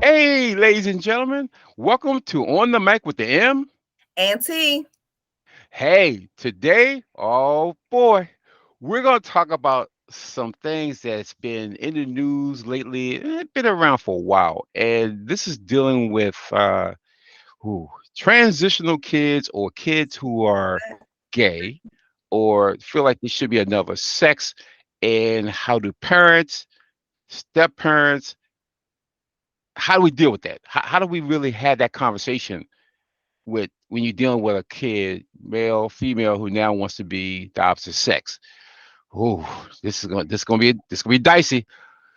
Hey, ladies and gentlemen, welcome to On the Mic with the M. Auntie, Hey, today, oh boy, we're going to talk about some things that's been in the news lately. It's been around for a while, and this is dealing with who, transitional kids or kids who are gay or feel like there should be another sex, and how do parents, step parents, how do we deal with that? How do we really have that conversation with when you're dealing with a kid, male, female, who now wants to be the opposite sex? Oh, this gonna be dicey.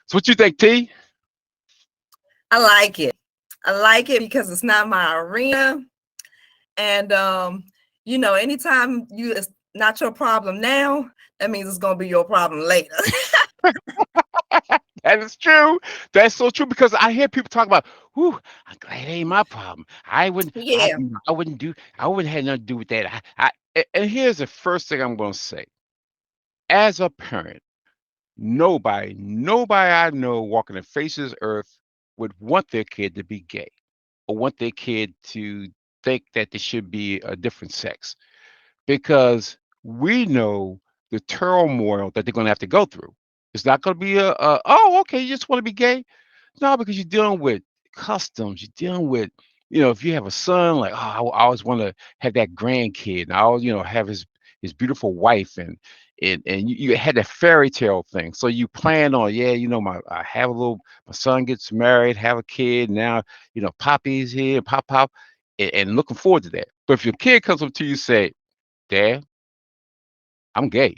So what you think, T? I like it. I like it because it's not my arena. And anytime it's not your problem now, that means it's gonna be your problem later. That is true. That's so true because I hear people talk about, "Whew, I'm glad it ain't my problem. Yeah. I wouldn't have nothing to do with that." And here's the first thing I'm gonna say. As a parent, nobody I know walking the face of this earth would want their kid to be gay or want their kid to think that they should be a different sex because we know the turmoil that they're going to have to go through. It's not going to be oh, okay, you just want to be gay. No, because you're dealing with customs. You're dealing with, if you have a son, like, oh, I always want to have that grandkid, and I always, have his beautiful wife, and you had that fairy tale thing. So you plan on, yeah, I have my son gets married, have a kid. Now, Poppy's here, pop, and looking forward to that. But if your kid comes up to you, say, Dad, I'm gay.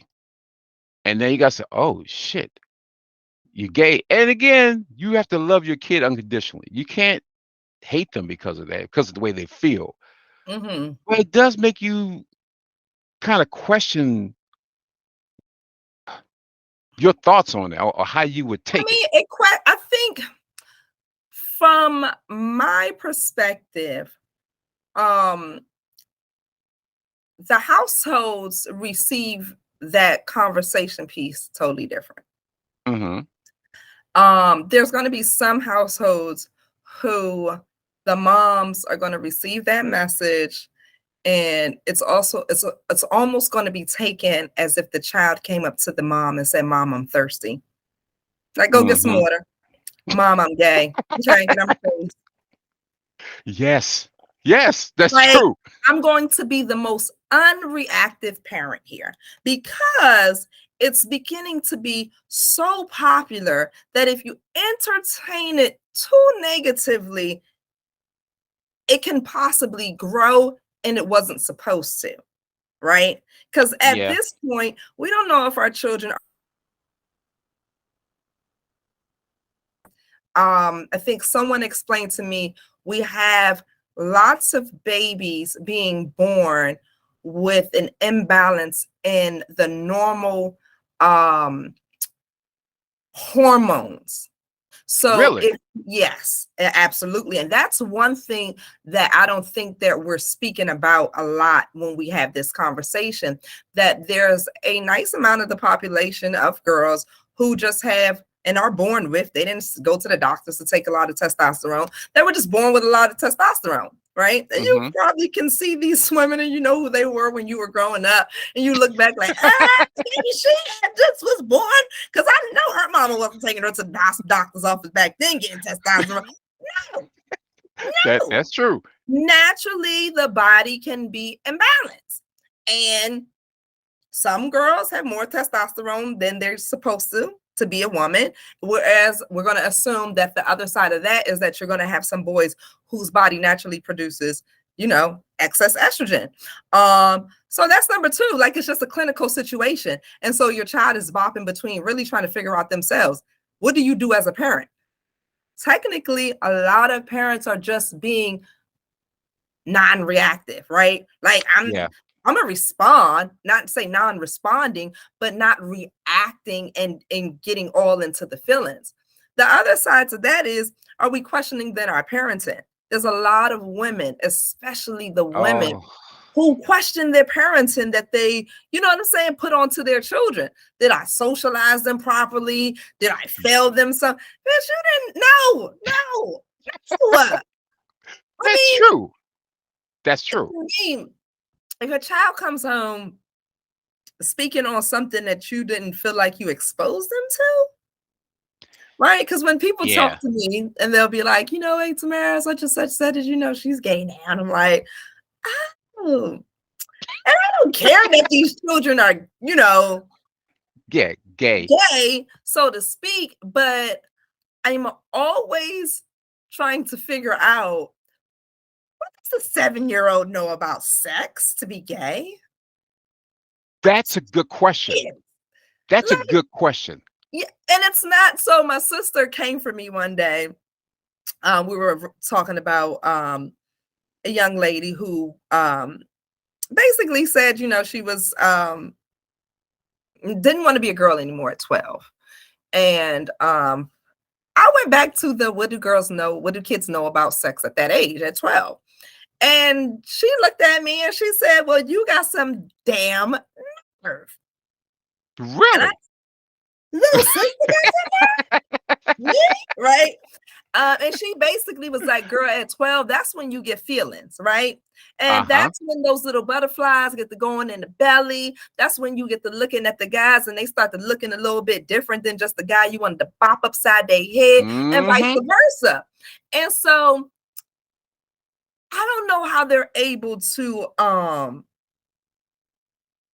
And then you got to say, oh, shit, you're gay. And again, you have to love your kid unconditionally. You can't hate them because of that, because of the way they feel. hmm But it does make you kind of question your thoughts on it or how you would I take it. mean, I think from my perspective, um, the households receive that conversation piece totally different. Hmm. There's going to be some households who the moms are going to receive that message, and it's almost going to be taken as if the child came up to the mom and said, "Mom, I'm thirsty. Like, go get some Hmm. water. Mom, I'm gay. Okay, get on my face." Yes. Yes, that's Like, true. I'm going to be the most unreactive parent here because it's beginning to be so popular that if you entertain it too negatively, it can possibly grow and it wasn't supposed to, right? Because at Yeah. this point, we don't know if our children I think someone explained to me we have lots of babies being born with an imbalance in the normal um, hormones. So Really? if yes, absolutely. And that's one thing that I don't think that we're speaking about a lot when we have this conversation, that there's a nice amount of the population of girls who just have and are born with, they didn't go to the doctors to take a lot of testosterone. They were just born with a lot of testosterone, right? And you Hmm. probably can see these women and you know who they were when you were growing up. And you look back like, maybe she just was born because I know her mama wasn't taking her to the doctor's office back then getting testosterone. No, no. That's true. Naturally, the body can be imbalanced. And some girls have more testosterone than they're supposed to be a woman. Whereas we're going to assume that the other side of that is that you're going to have some boys whose body naturally produces, excess estrogen. So that's number two. Like, it's just a clinical situation. And so your child is bopping between really trying to figure out themselves. What do you do as a parent? Technically, a lot of parents are just being non-reactive, right? Like, Yeah. I'm gonna respond, not say non-responding, but not reacting and getting all into the feelings. The other side to that is, are we questioning that our parenting? There's a lot of women, especially the women Oh, who question their parenting that they, you know what I'm saying, put onto their children. Did I socialize them properly? Did I fail them some? Bitch, you didn't. No, no. I That's mean, true. That's true. I mean, if a child comes home speaking on something that you didn't feel like you exposed them to, right? Because when people talk Yeah. to me and they'll be like, hey, Tamara, such and such said, did you know she's gay now? And I'm like, oh, and I don't care that these children are, Yeah. Gay. gay, so to speak, but I'm always trying to figure out, what does a 7-year-old know about sex to be gay? That's a good question. Yeah. That's a Like, good question. yeah, and it's not so my sister came for me one day. We were talking about a young lady who basically said, she was didn't want to be a girl anymore at 12. And I went back to the what do girls know, what do kids know about sex at that age, at 12? And she looked at me and she said, well, you got some damn nerve. And I, Really? little sister got me, right? And she basically was like, girl, at 12, that's when you get feelings, right? And Uh-huh. that's when those little butterflies get to going in the belly. That's when you get to looking at the guys and they start to looking a little bit different than just the guy you wanted to bop upside their head, and vice Mm-hmm. versa. And so I don't know how they're able to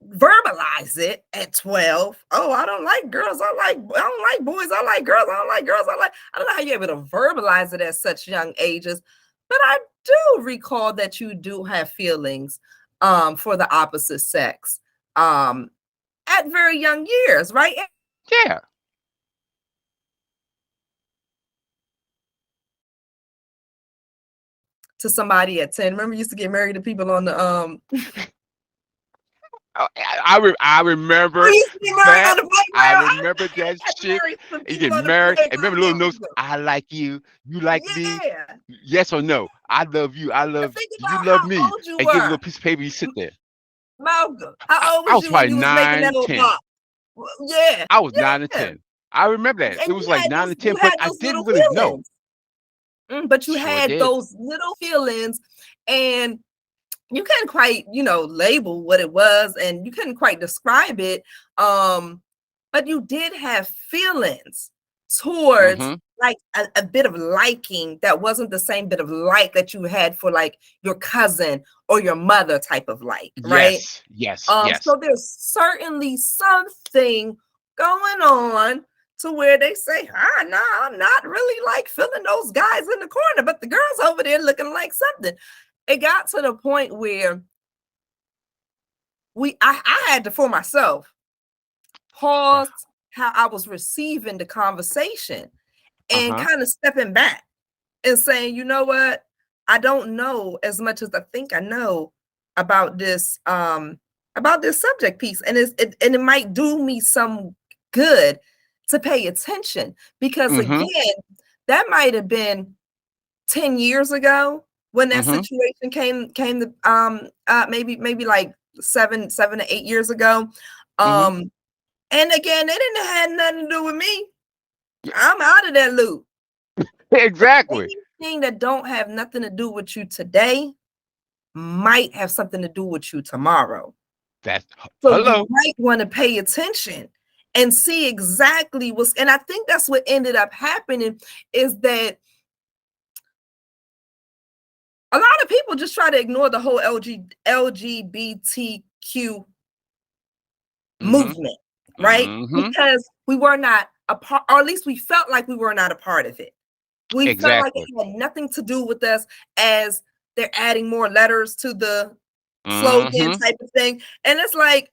verbalize it at 12. Oh, I don't like girls. I don't like boys. I like girls. I don't like girls. I don't know how you're able to verbalize it at such young ages. But I do recall that you do have feelings for the opposite sex at very young years, right? Yeah. To somebody at 10. Remember, you used to get married to people on the I remember we used to get married on that. the I playground. remember I that got shit. married to You people get on the married and remember little playground. notes. I like you. You like me. Yeah. Yes or no? I love you. I And love think you. about Love how me. old you And give a little were. piece of paper. You sit there. Malcolm, how old I was was you when probably you was making that nine, little 10. box? Yeah, I was 9 and yeah. 10. I remember that. It And was like 9 and you 10, but had I those little didn't really know. feelings. But you Sure had did. those little feelings, and you couldn't quite, label what it was, and you couldn't quite describe it. But you did have feelings towards Mm-hmm. like a bit of liking that wasn't the same bit of like that you had for like your cousin or your mother type of like, right? Yes. Yes. Yes. So there's certainly something going on to where they say, no, I'm not really like feeling those guys in the corner, but the girls over there looking like something. It got to the point where I had to, for myself, pause how I was receiving the conversation and Uh-huh. kind of stepping back and saying, you know what? I don't know as much as I think I know about this subject piece. And it might do me some good to pay attention, because Mm-hmm. again, that might have been 10 years ago when that Mm-hmm. situation came to maybe like 7 to 8 years ago. Mm-hmm. Um and again, it didn't have nothing to do with me. I'm out of that loop. Exactly. Anything that don't have nothing to do with you today might have something to do with you tomorrow. That's So you hello. might want to pay attention and see exactly and I think that's what ended up happening, is that a lot of people just try to ignore the whole LGBTQ Mm-hmm. movement, right? Mm-hmm. Because we were not a part, or at least we felt like we were not a part of it. We felt like it Exactly. had nothing to do with us, as they're adding more letters to the slogan Mm-hmm. type of thing. And it's like,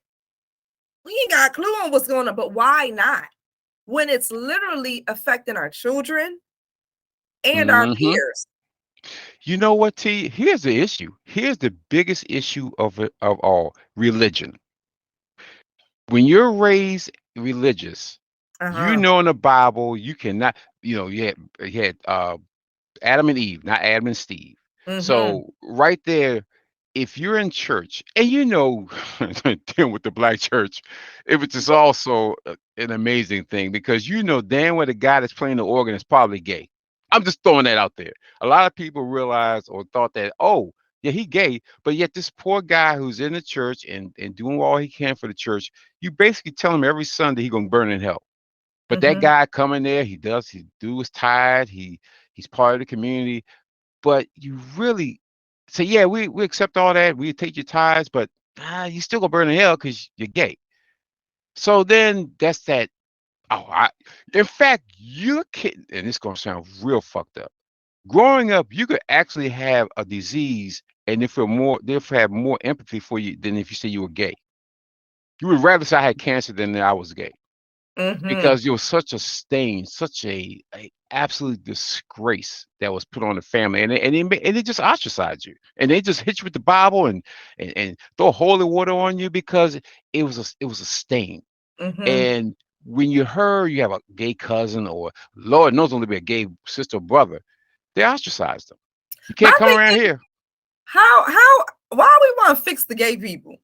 we ain't got a clue on what's going on, but why not? When it's literally affecting our children and our Mm-hmm. peers. You know what, T? Here's the issue. Here's the biggest issue of it of all: religion. When you're raised religious, you Uh-huh. know in the Bible you cannot. You had Adam and Eve, not Adam and Steve. Mm-hmm. So right there, if you're in church and dealing with the black church, it was just also an amazing thing, because damn well the guy that's playing the organ is probably gay. I'm just throwing that out there. A lot of people realized or thought that, oh, yeah, he gay, but yet this poor guy who's in the church and doing all he can for the church, you basically tell him every Sunday he gonna burn in hell. But that Mm-hmm. guy coming there, he do his tithe, he's part of the community. But you really say, yeah, we accept all that, we take your tithes, but you still gonna burn in hell because you're gay. So then that's that. Oh, in fact, you're kidding, and it's gonna sound real fucked up. Growing up, you could actually have a disease, and they'll have more empathy for you than if you say you were gay. You would rather say I had cancer than that I was gay Mm-hmm. because it was such a stain, such a absolute disgrace that was put on the family, and it just ostracized you, and they just hit you with the Bible and throw holy water on you because it was a stain. Mm-hmm. And when you heard you have a gay cousin or Lord knows only be a gay sister or brother, they ostracized them. You My can't come thing around is, here. why we want to fix the gay people?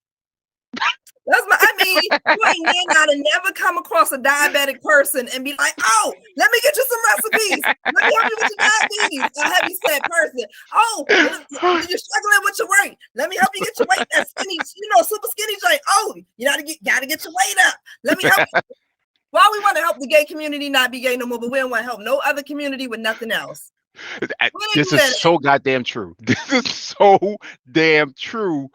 I mean, you ain't near now to never come across a diabetic person and be like, oh, let me get you some recipes. Let me help you with your diabetes. A heavy set person. Oh, you're struggling with your weight. Let me help you get your weight. That skinny, super skinny joint. Oh, you gotta get your weight up. Let me help you. Well, we want to help the gay community not be gay no more, but we don't want to help no other community with nothing else. Where they This do is that so goddamn true. This is so damn true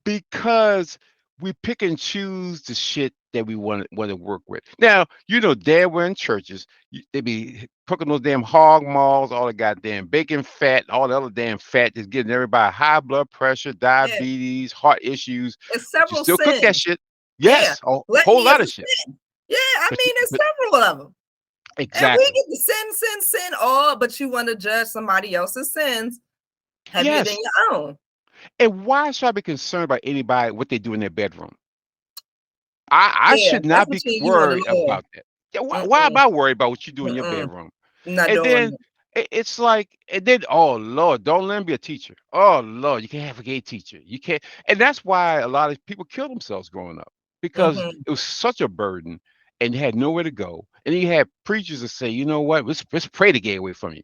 because we pick and choose the shit that we want to work with. Now, damn we're in churches. They be cooking those damn hog maws, all the goddamn bacon fat, all the other damn fat that's getting everybody high blood pressure, at? Yeah, diabetes, heart issues. it's But you several still cook that sins. shit. Yeah, Yes, a whole gluttony is lot a of shit. sin. Yeah, I But mean, it's but several of them. And we exactly. get to sin, all, but you want to judge somebody else's sins heavier than Yes. your own. And why should I be concerned about anybody what they do in their bedroom? I Yeah, should that's not be between you and the worried Lord. about that. Yeah, why am Mm-mm, I worried about what you do in your mm-mm. bedroom? I'm not And doing then it. it's like, and then oh Lord, don't let him be a teacher. Oh Lord, you can't have a gay teacher. You can't, and that's why a lot of people kill themselves growing up because Mm-hmm. it was such a burden and you had nowhere to go. And then you had preachers that say, you know what, let's pray the gay away from you.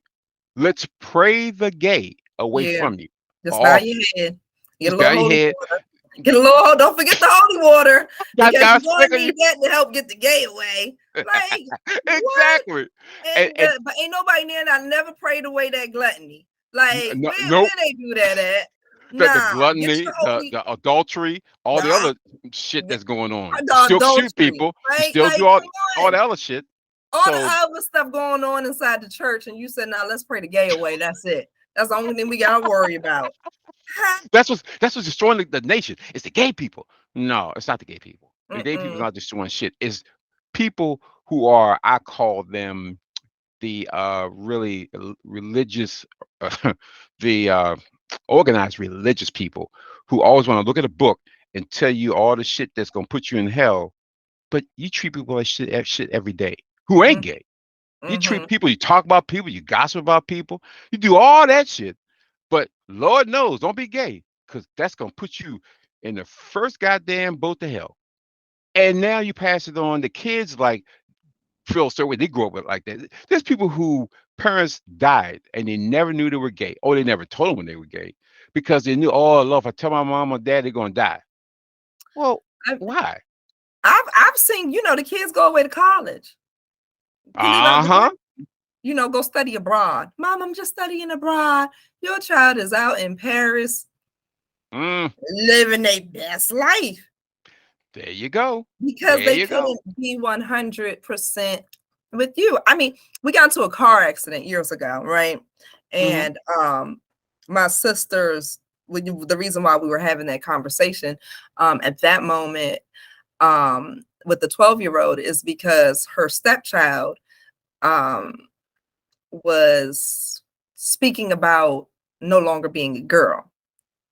Let's pray the gay away Yeah, from you. just bow Oh, your head. Get a just bow little your holy head. water. Get a little. Don't forget the holy water because God you're gonna sprinkle you. need that to help get the gay away. Like what? Exactly. And And but ain't nobody near. I never prayed away that gluttony. Like no, where nope. they do that at? The Nah, get gluttony, your the holy. the adultery, all the Nah, other shit that's going on. You the still shoot adultery, people. You right? still Like, do all come the on. other shit. All the So other stuff going on inside the church, and you said, "Now let's pray the gay away." That's it. That's the only thing we gotta worry about. Ha. that's what's destroying the nation. It's the gay people. No, it's not the gay people. The gay people Mm-mm. not destroying shit. It's people who are, I call them, the really religious, the organized religious people who always want to look at a book and tell you all the shit that's gonna put you in hell, but you treat people like shit every day who ain't gay. You treat Mm-hmm. people, you talk about people, you gossip about people, you do all that shit. But Lord knows, don't be gay, because that's gonna put you in the first goddamn boat to hell. And now you pass it on. The kids like feel certain way. They grow up with like that. There's people who parents died and they never knew they were gay, or they never told them when they were gay because they knew, oh, Lord, if I tell my mom or dad, they're gonna die. Well, I've, why? I've seen the kids go away to college, leave out Uh the huh. go study abroad. Mom, I'm just studying abroad. Your child is out in Paris Mm, living their best life there you go. because There they you go. couldn't be 100% with you. I mean, we got into a car accident years ago, right? Hmm. And my sisters, the reason why we were having that conversation at that moment with the 12-year-old is because her stepchild um, was speaking about no longer being a girl.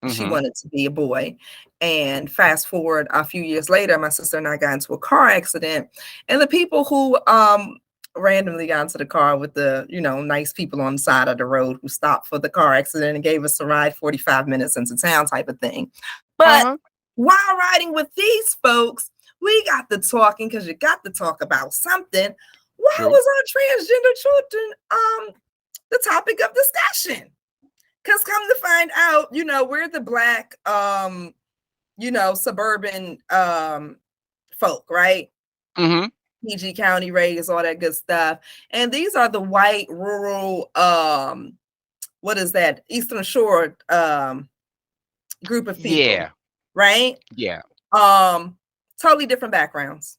She Hmm. wanted to be a boy. And fast forward a few years later, my sister and I got into a car accident. And the people who randomly got into the car with the, nice people on the side of the road who stopped for the car accident and gave us a ride 45 minutes into town type of thing. Uh But huh. while riding with these folks, we got to talking because you got to talk about something. Why True. was our transgender children the topic of discussion. Because come to find out, we're the black, suburban folk, right? Mm-hmm. PG County raised, all that good stuff. And these are the white rural, what is that? Eastern Shore group of people, Yeah. right? Yeah. Um, totally different backgrounds,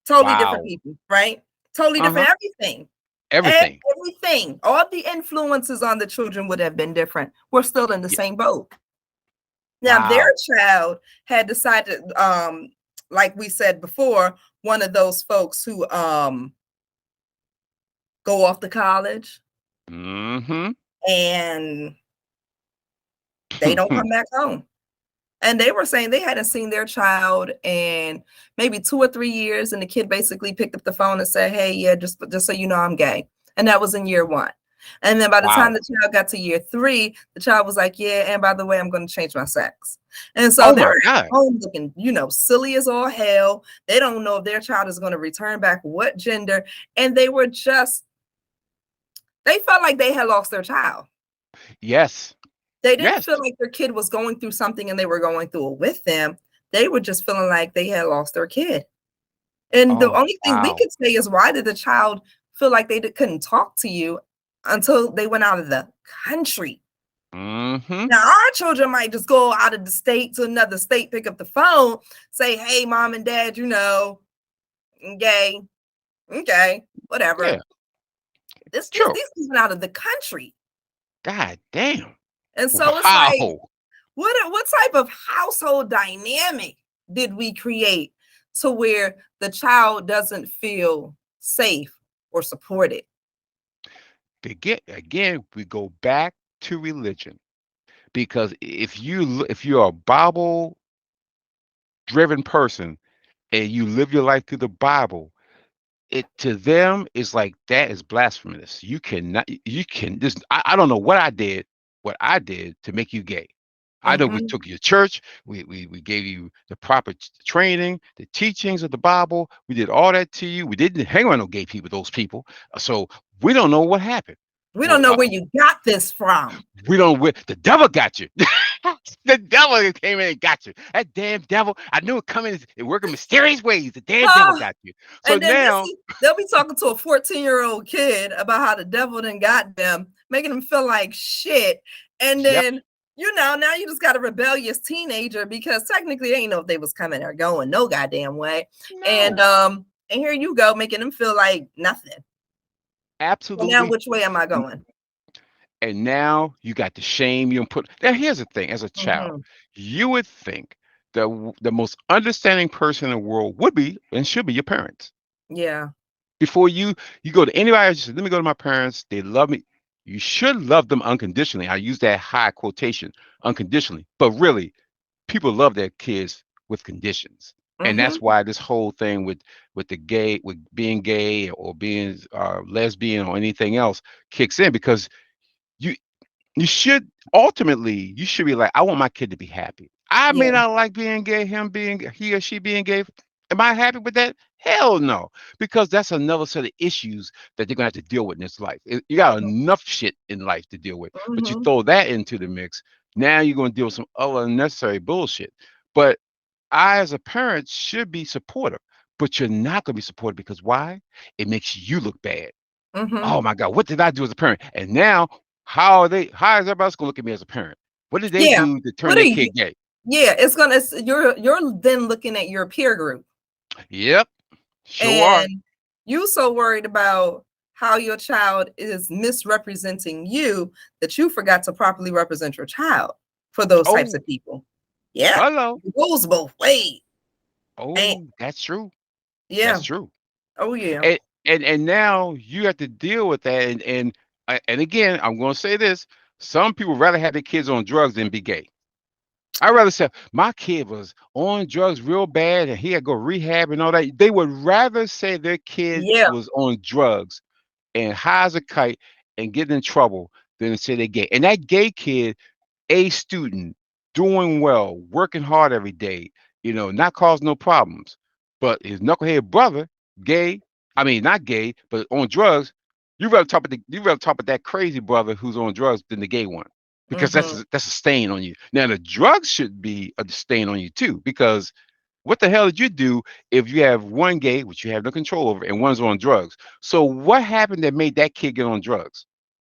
totally different Wow. people, right? Totally different Uh-huh. everything. Everything. Everything. All the influences on the children would have been different. We're still in the Yeah. same boat. Now, their Wow. child had decided, like we said before, one of those folks who go off to college Mm-hmm. and they don't come back home. And they were saying they hadn't seen their child in maybe 2 or 3 years. And the kid basically picked up the phone and said, hey, yeah, just so you know, I'm gay. And that was in year 1. And then by the time Wow. the child got to year 3, the child was like, yeah, and by the way, I'm going to change my sex. And so Oh they're my at God. home looking, silly as all hell. They don't know if their child is going to return back what gender. And they felt like they had lost their child. Yes. They didn't Yes. feel like their kid was going through something and they were going through it with them. They were just feeling like they had lost their kid. And the Oh only thing we wow. could say is, why did the child feel like they couldn't talk to you until they went out of the country? Mm-hmm. Now, our children might just go out of the state to another state, pick up the phone, say, hey, mom and dad, I'm gay. Okay, Yeah. whatever. True. These people out of the country. God damn. And so it's like, Wow. what type of household dynamic did we create to where the child doesn't feel safe or supported? Again, we go back to religion because if you're a Bible driven person and you live your life through the Bible, it to them is like that is blasphemous. You cannot. You can. This. I don't know what I did to make you gay. I know we Mm-hmm. took you to church. We gave you the proper training, the teachings of the Bible. We did all that to you. We didn't hang around no gay people, those people. So we don't know what happened. We don't Well, know where you got this from. we don't. The devil got you. The devil came in and got you. That damn devil. I knew it coming and working mysterious ways. The damn devil Ah, got you. So and then now, they'll be talking to a 14-year-old kid about how the devil done got them, making them feel like shit. And yep. then, now you just got a rebellious teenager because technically they ain't know if they was coming or going no goddamn way. And No. here you go, making them feel like nothing. So now Absolutely. which way am I going? And now you got the shame you put. Now here's the thing: as a child, Mm-hmm. you would think the most understanding person in the world would be and should be your parents. Yeah. Before you go to anybody else, you say, let me go to my parents. They love me. You should love them unconditionally. I use that high quotation, unconditionally. But really, people love their kids with conditions. And Mm-hmm. that's why this whole thing with the gay, with being gay or being lesbian or anything else kicks in because you you should ultimately you should be like, I want my kid to be happy. I may Yeah. not like being gay, he or she being gay. Am I happy with that? Hell no, because that's another set of issues that they're gonna have to deal with in this life. You got enough shit in life to deal with, but you Mm-hmm. throw that into the mix. Now you're gonna deal with some other unnecessary bullshit. But I, as a parent, should be supportive. But you're not gonna be supportive because why? It makes you look bad. Mm-hmm. Oh my God, what did I do as a parent? And now, how is everybody else gonna look at me as a parent? What did they Yeah. do to turn What are their you? kid gay? Yeah, you're then looking at your peer group, Yep, sure are. and you so worried about how your child is misrepresenting you that you forgot to properly represent your child for those types Oh, of people. Yeah, hello. it goes both ways. And Oh, that's true. That's yeah, true. oh yeah, And and now you have to deal with that. And again, I'm gonna say this: some people rather have their kids on drugs than be gay. I rather say my kid was on drugs real bad and he had to go rehab and all that. They would rather say their kid yeah. was on drugs and high as a kite and get in trouble than say they're gay. And that gay kid, a student, doing well, working hard every day, not causing no problems. But his knucklehead brother, gay, I mean not gay, but on drugs. You rather talk about that crazy brother who's on drugs than the gay one, because Mm-hmm. that's a stain on you. Now the drugs should be a stain on you too, because what the hell did you do if you have one gay, which you have no control over, and one's on drugs? So what happened that made that kid get on drugs?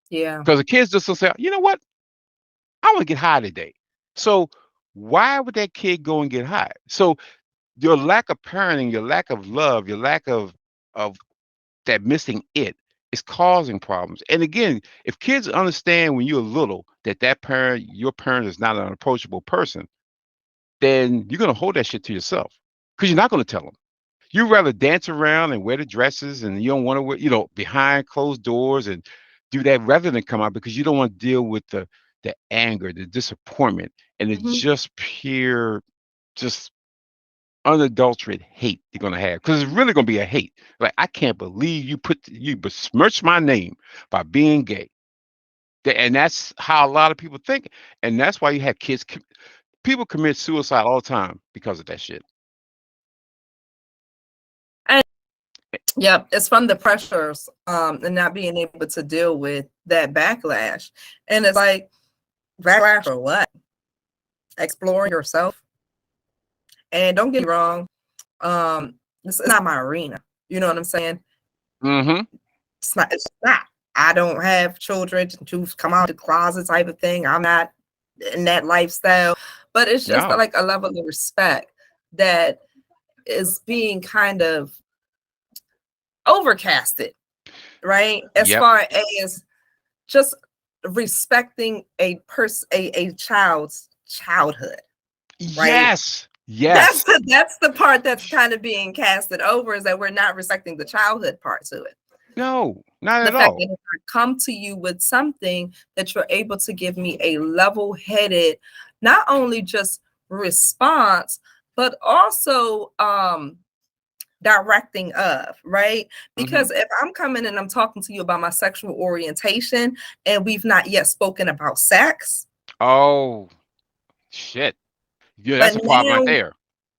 Yeah. Because the kids just will say, you know what, I want to get high today. So why would that kid go and get high? So your lack of parenting, your lack of love, your lack of that missing it is causing problems. And again, if kids understand when you're little that your parent is not an approachable person, then you're gonna hold that shit to yourself because you're not gonna tell them. You rather dance around and wear the dresses, and you don't want to wear, behind closed doors and do that rather than come out because you don't want to deal with the anger, the disappointment, and the Mm-hmm. just pure, just unadulterated hate you're gonna have, because it's really gonna be a hate. Like, I can't believe you besmirched my name by being gay. And that's how a lot of people think, and that's why you have people commit suicide all the time because of that shit. And yep, it's from the pressures and not being able to deal with that backlash. And it's like, backlash for what? Exploring yourself. And don't get me wrong, this is not my arena. You know what I'm saying? Mm-hmm. It's not. I don't have children to come out of the closet type of thing. I'm not in that lifestyle. But it's just No. like a level of respect that is being kind of overcasted, right? As Yep. far as just respecting a child's childhood, right? Yes. That's Yes. the part that's kind of being casted over, is that we're not respecting the childhood part to it. No, not The at fact all. that if I come to you with something, that you're able to give me a level-headed, not only just response, but also directing of, right? Mm-hmm. Because if I'm coming and I'm talking to you about my sexual orientation and we've not yet spoken about sex, Oh, shit. Yeah, but that's a problem right now, there.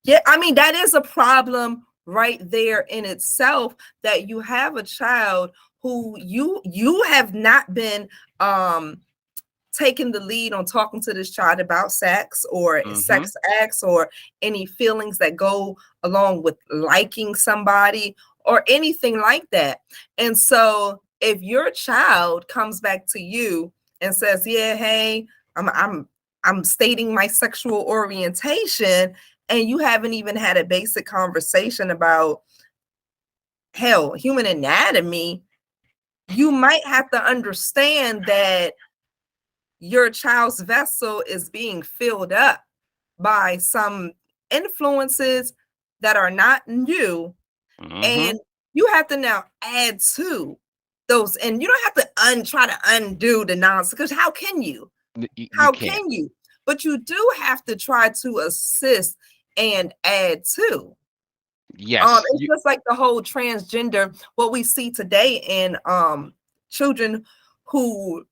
yeah, I mean, that is a problem right there in itself, that you have a child who you have not been taking the lead on talking to this child about sex or Mm-hmm. sex acts or any feelings that go along with liking somebody or anything like that. And so if your child comes back to you and says, "Yeah, hey, I'm stating my sexual orientation," and you haven't even had a basic conversation about, hell, human anatomy, you might have to understand that your child's vessel is being filled up by some influences that are not new, Mm-hmm. and you have to now add to those, and you don't have to try to undo the nonsense, because how can you, You how can't. can you, but you do have to try to assist and add to. Yes. It's just like the whole transgender, what we see today in children who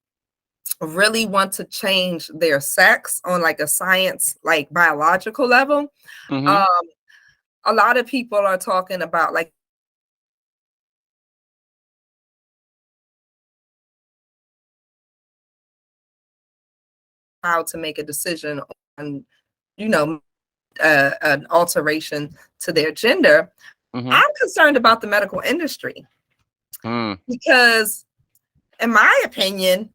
really want to change their sex on like a science, like biological level. Mm-hmm. um a lot of people are talking about like how to make a decision on, you know an alteration to their gender. Mm-hmm. I'm concerned about the medical industry, Mm. because in my opinion,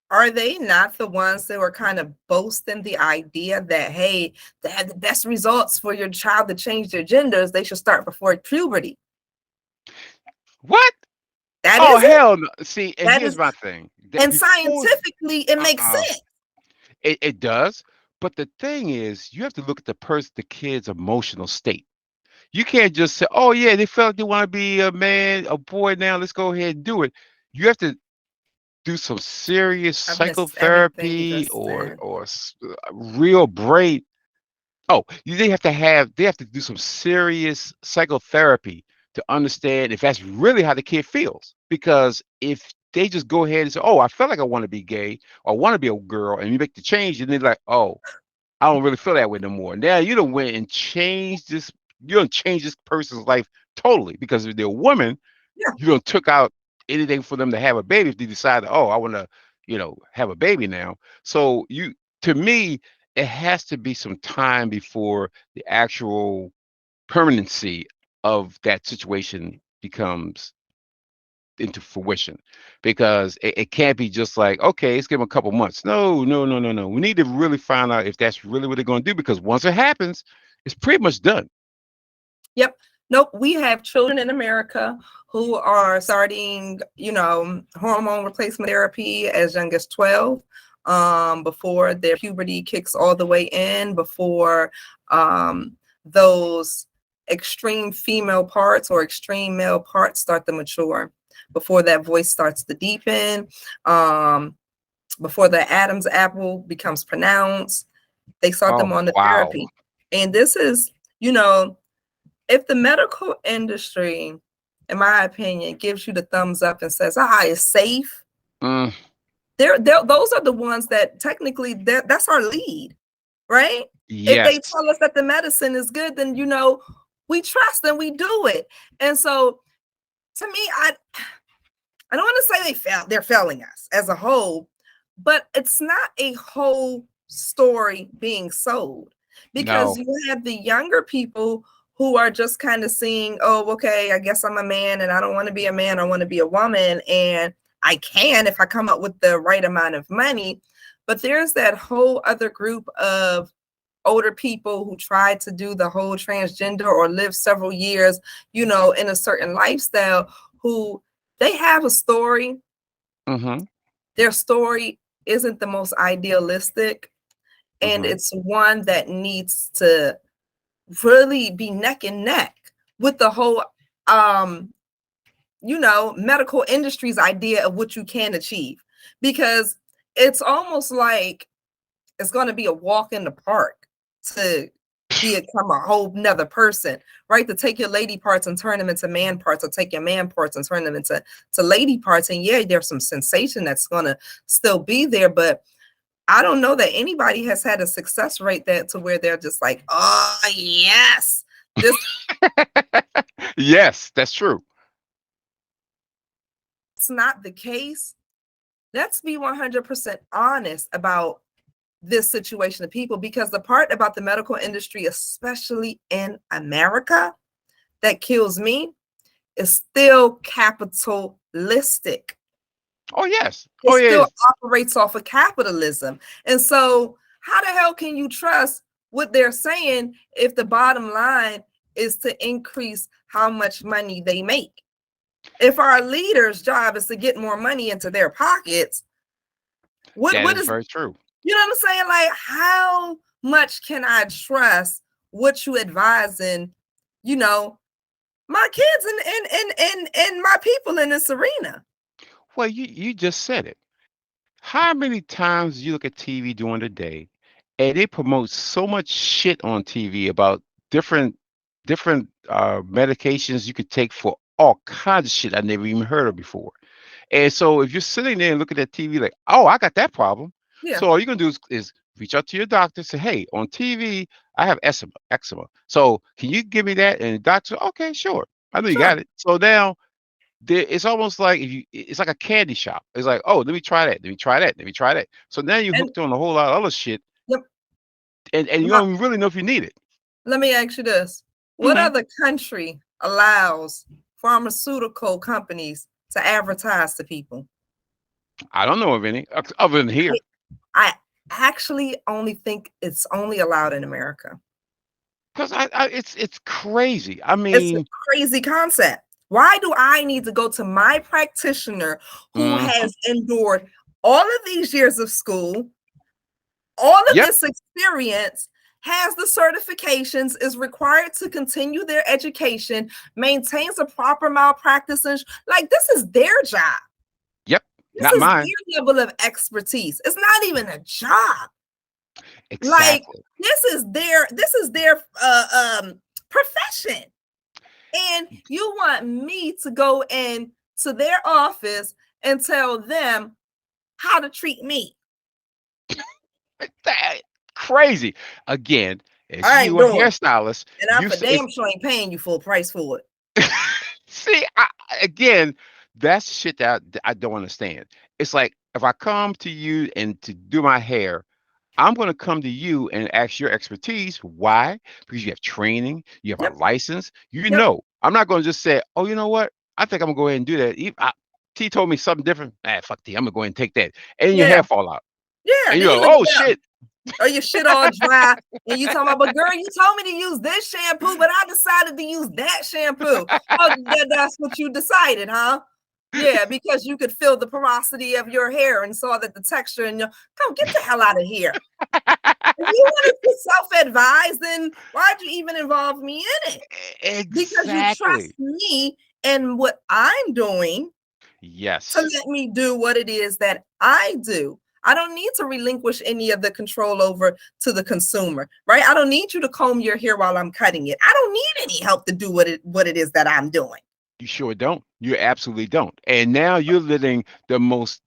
are they not the ones that were kind of boasting the idea that, hey, they have the best results for your child to change their genders, they should start before puberty? What? That Oh, is it. hell no. See, and That here's is, my thing. That and before scientifically, it makes uh-uh. sense. It does. But the thing is, you have to look at the kid's emotional state. You can't just say, "Oh yeah, they felt they want to be a man, a boy now. Let's go ahead and do it." You have to do some serious I've missed everything you psychotherapy just or said. real brain. Oh, they have to do some serious psychotherapy to understand if that's really how the kid feels. Because if they just go ahead and say, "Oh, I felt like I want to be gay or I want to be a girl," and you make the change, and they're like, "Oh, I don't really feel that way no more." Now you don't went and changed this. You don't change this person's life totally, because if they're a woman, Yeah. you don't took out. anything for them to have a baby if they decide, oh, I want to, have a baby now. So to me, it has to be some time before the actual permanency of that situation becomes into fruition, because it can't be just like, okay, let's give them a couple months. No, no, no, no, no. We need to really find out if that's really what they're going to do, because once it happens, it's pretty much done. Yep. Nope. We have children in America who are starting, hormone replacement therapy as young as 12, before their puberty kicks all the way in, before those extreme female parts or extreme male parts start to mature, before that voice starts to deepen, before the Adam's apple becomes pronounced. They start them Oh, on the wow. therapy. And this is, if the medical industry, in my opinion, gives you the thumbs up and says, it's safe, Mm, those are the ones that technically, that's our lead, right? If they yes. tell us that the medicine is good, then, we trust and we do it. And so, to me, I don't want to say they're failing us as a whole, but it's not a whole story being sold, because No. you have the younger people who are just kind of seeing, oh, okay, I guess I'm a man and I don't want to be a man, I want to be a woman, and I can if I come up with the right amount of money. But there's that whole other group of older people who try to do the whole transgender or live several years, in a certain lifestyle, who they have a story. Mm-hmm. Their story isn't the most idealistic, and Mm-hmm. it's one that needs to really be neck and neck with the whole medical industry's idea of what you can achieve, because it's almost like it's going to be a walk in the park to become a whole nother person, right? To take your lady parts and turn them into man parts, or take your man parts and turn them into lady parts. And yeah, there's some sensation that's going to still be there, but I don't know that anybody has had a success rate that to where they're just like, oh yes, this Yes, that's true. is not the case. Let's be 100% honest about this situation of people, because the part about the medical industry, especially in America, that kills me is still capitalistic. Oh, yes. It Oh, still yes. operates off of capitalism. And so how the hell can you trust what they're saying if the bottom line is to increase how much money they make? If our leaders' job is to get more money into their pockets, That what is is, very true. you know what I'm saying? Like, how much can I trust what you advising, my kids and my people in this arena? Well, you just said it. How many times you look at TV during the day and they promote so much shit on TV about different medications you could take for all kinds of shit I never even heard of before. And so if you're sitting there and looking at TV like, oh, I got that problem. Yeah, So all you're gonna do is reach out to your doctor, say, hey, on TV, I have eczema. So can you give me that? And the doctor, okay, sure. I know you sure. got it. So now it's almost like it's like a candy shop. It's like, oh, let me try that, let me try that, let me try that. So now you're And hooked on a whole lot of other shit, yep, and you my, don't even really know if you need it. let me ask you this. What Hmm. other country allows pharmaceutical companies to advertise to people? I don't know of any other than I, here. I actually only think it's only allowed in America. Because it's crazy. I It's a mean, crazy concept. Why do I need to go to my practitioner who mhm. has endured all of these years of school, all of Yep, this experience, has the certifications, is required to continue their education, maintains a proper malpractice? Like, this is their job. yep, This not is mine. their level of expertise. It's not even a job. Like, Exactly. this is their profession. And you want me to go in to their office and tell them how to treat me? That crazy. Again, as I ain't you a doing it. hairstylist, And I you for say, damn sure ain't paying you full price for it. see, again. That's shit that I don't understand. It's like if I come to you and to do my hair, I'm going to come to you and ask your expertise. Why? Because you have training, you have a Yep. license. You Yep. know, I'm not going to just say, oh, you know what? I think I'm going to go ahead and do that. T told me something different. Ah, fuck T. I'm going to go ahead and take that. And your Yeah. hair fall out. Yeah. And Then you you go, look oh, dumb. shit. Or your shit all dry, and you talking about, but girl, you told me to use this shampoo, but I decided to use that shampoo. Oh, that's what you decided, huh? Yeah, because you could feel the porosity of your hair and saw that the texture, and come get the hell out of here. If you wanted to self-advise, then why'd you even involve me in it? Because you trust Exactly. me and what I'm doing to Yes. let me do what it is that I do. I don't need to relinquish any of the control over to the consumer, right? I don't need you to comb your hair while I'm cutting it. I don't need any help to do what it is that I'm doing. You sure don't. You absolutely don't. And now you're letting the most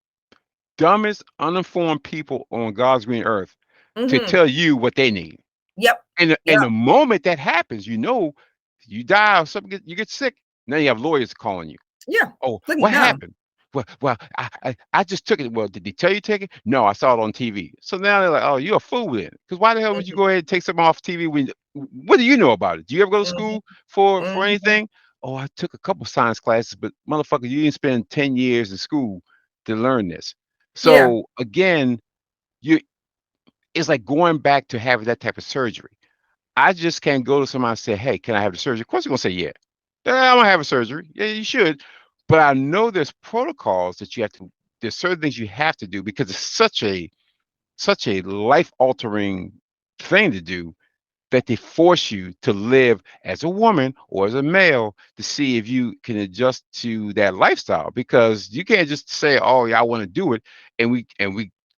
dumbest, uninformed people on God's green earth to Mm-hmm. tell you what they need. Yep. And Yep. the moment that happens, you know, you die or something, you get sick. Now you have lawyers calling you. Yeah. Oh, Looking what dumb. happened? Well, I just took it. Well, did they tell you to take it? No, I saw it on TV. So now they're like, oh, you're a fool then. Because why the hell would you Mm-hmm. go ahead and take something off TV when? What do you know about it? Do you ever go to Mm-hmm. school for Mm-hmm. anything? Oh, I took a couple science classes, but motherfucker, you didn't spend 10 years in school to learn this. Yeah. So again, you it's like going back to having that type of surgery. I just can't go to somebody and say, "Hey, can I have the surgery?" Of course, they're gonna say, "Yeah, I'm gonna have a surgery. Yeah, you should." But I know there's protocols that you have to. There's certain things you have to do because it's such a life altering thing to do that they force you to live as a woman or as a male to see if you can adjust to that lifestyle because you can't just say, "Oh, yeah, I want to do it," and we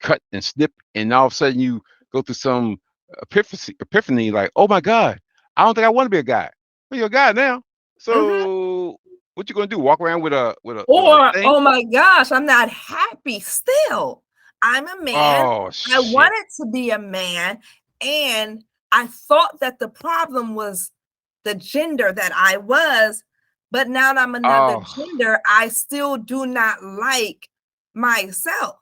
cut and snip, and all of a sudden you go through some epiphany like, "Oh my God, I don't think I want to be a guy." Well, you're a guy now, Mm-hmm. so what you gonna do? Walk around with a Or, thing? oh my gosh, I'm not happy still. I'm a man. Oh I shit! wanted to be a man. And I thought that the problem was the gender that I was. But now that I'm another Oh gender, I still do not like myself.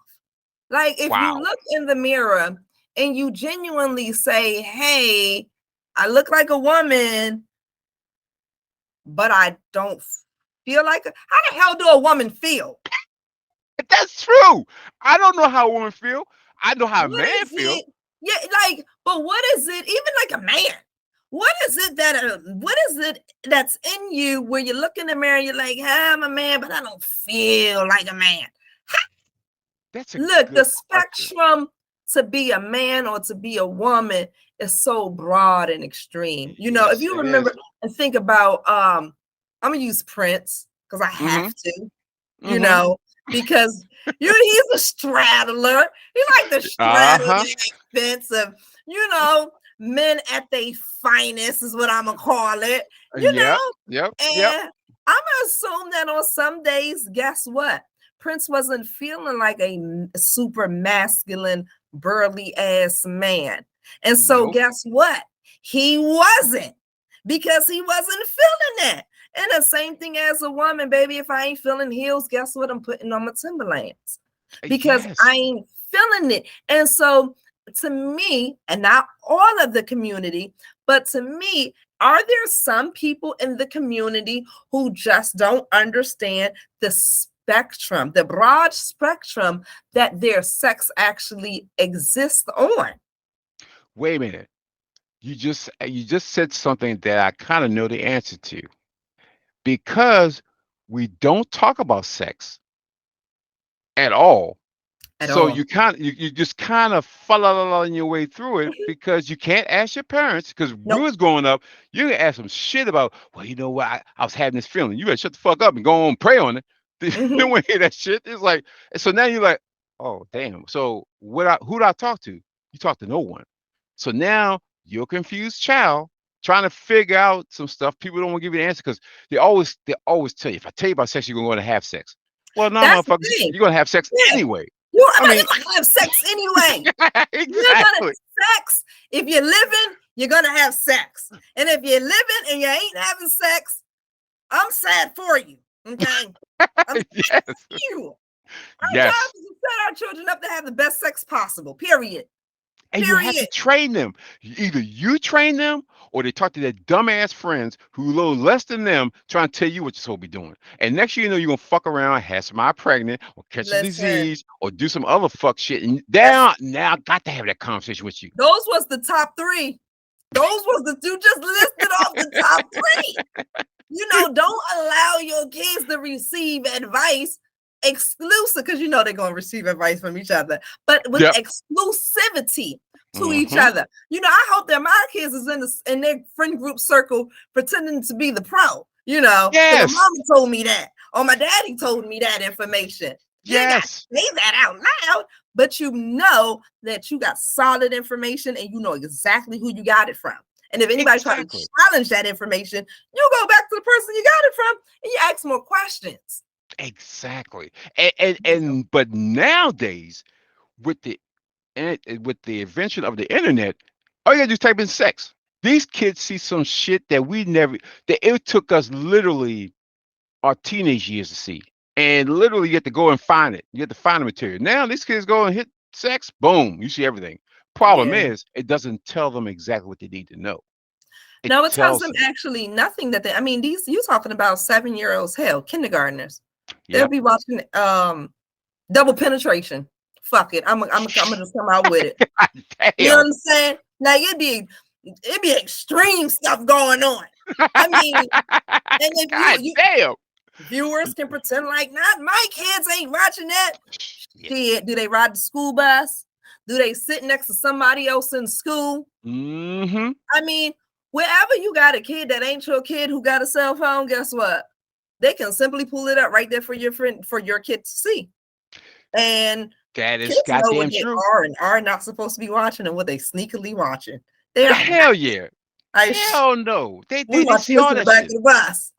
Like, if you wow! look in the mirror and you genuinely say, hey, I look like a woman, but I don't feel like how the hell do a woman feel? That's true. I don't know how a woman feel. I know how a What man is feel. it? Yeah, like, but what is it? Even like a man, what is it that? What is it that's in you where you look in the mirror? You're like, hey, I'm a man, but I don't feel like a man. That's a Look, the good question. spectrum to be a man or to be a woman is so broad and extreme. You know, if Yes, you it is. remember and think about, I'm gonna use Prince because I Mhm. have to, you Mhm. know, because he's a straddler. He like to straddle Uh-huh. the fence of, you know, men at their finest is what I'm gonna call it, you Yep. know. Yep. Yep. And I'm gonna assume that on some days, guess what? Prince wasn't feeling like a super masculine, burly ass man. And so, Nope. guess what? He wasn't because he wasn't feeling that. And the same thing as a woman, baby. If I ain't feeling heels, guess what? I'm putting on my Timberlands because I Yes. ain't feeling it. And so, to me, and not all of the community, but to me, are there some people in the community who just don't understand the spectrum, the broad spectrum that their sex actually exists on? Wait a minute. You just said something that I kind of know the answer to. Because we don't talk about sex at all. At So all. you just kind of following your way through it Mhm. because you can't ask your parents. Because we Nope. was growing up, you can ask some shit about, well, you know what, I was having this feeling. You better shut the fuck up and go on and pray on it. No Mhm. one hear that shit. It's like, so now you're like, oh damn. So who do I talk to? You talk to no one. So now you're a confused child trying to figure out some stuff. People don't want to give you the answer because they always tell you, if I tell you about sex, you're gonna have sex. Well, no, That's the motherfucker, thing. you're gonna have sex Yeah. anyway. I You're mean, gonna have sex anyway. You're gonna exactly. sex. If you're living, you're gonna have sex. And if you're living and you ain't having sex, I'm sad for you. Okay. I'm telling Yes. you. Our job Yes. is to set our children up to have the best sex possible. Period. And you have to Period. train them. Either you train them or they talk to their dumbass friends who a little less than them trying to tell you what you're supposed to be doing. And next year, you know, you're going to fuck around, have somebody pregnant, or catch a Listen, disease, or do some other fuck shit. And that's now I got to have that conversation with you. those was the top three. Those was the you just listed off the top three. You know, don't allow your kids to receive advice exclusive because you know they're going to receive advice from each other, but with Yep. exclusivity to each Mm-hmm. other. You know, I hope that my kids is in their friend group circle pretending to be the pro. You know, because my Yes. mama told me that, or my daddy told me that information. You ain't got to Yes. say that out loud, but you know that you got solid information and you know exactly who you got it from. And if anybody tries to Exactly. challenge that information, you go back to the person you got it from and you ask more questions. Exactly. And but nowadays, with the with the invention of the internet, all you gotta do is type in sex. These kids see some shit that we never that it took us literally our teenage years to see. And literally you have to go and find it. You have to find the material. Now these kids go and hit sex, boom, you see everything. Problem Yeah. is, it doesn't tell them exactly what they need to know. It No, it tells tells them them. actually nothing that I mean, these you talking about 7-year-olds, hell, kindergartners. They'll Yep. be watching double penetration. Fuck it. I'm gonna just come out with it. You know what Damn. I'm saying? Now it'd be extreme stuff going on. I mean, and if God you damn. viewers can pretend like not my kids ain't watching that. Shit. Shit, do they ride the school bus? Do they sit next to somebody else in school? Mm-hmm. I mean, wherever you got a kid that ain't your kid who got a cell phone, guess what? They can simply pull it up right there for your friend, for your kid to see. And That is kids know what goddamn they true. are and are not supposed to be watching and what they sneakily watching. They The are not. hell yeah. I Hell no. They, we they they watching see this all in the that back of shit. the bus.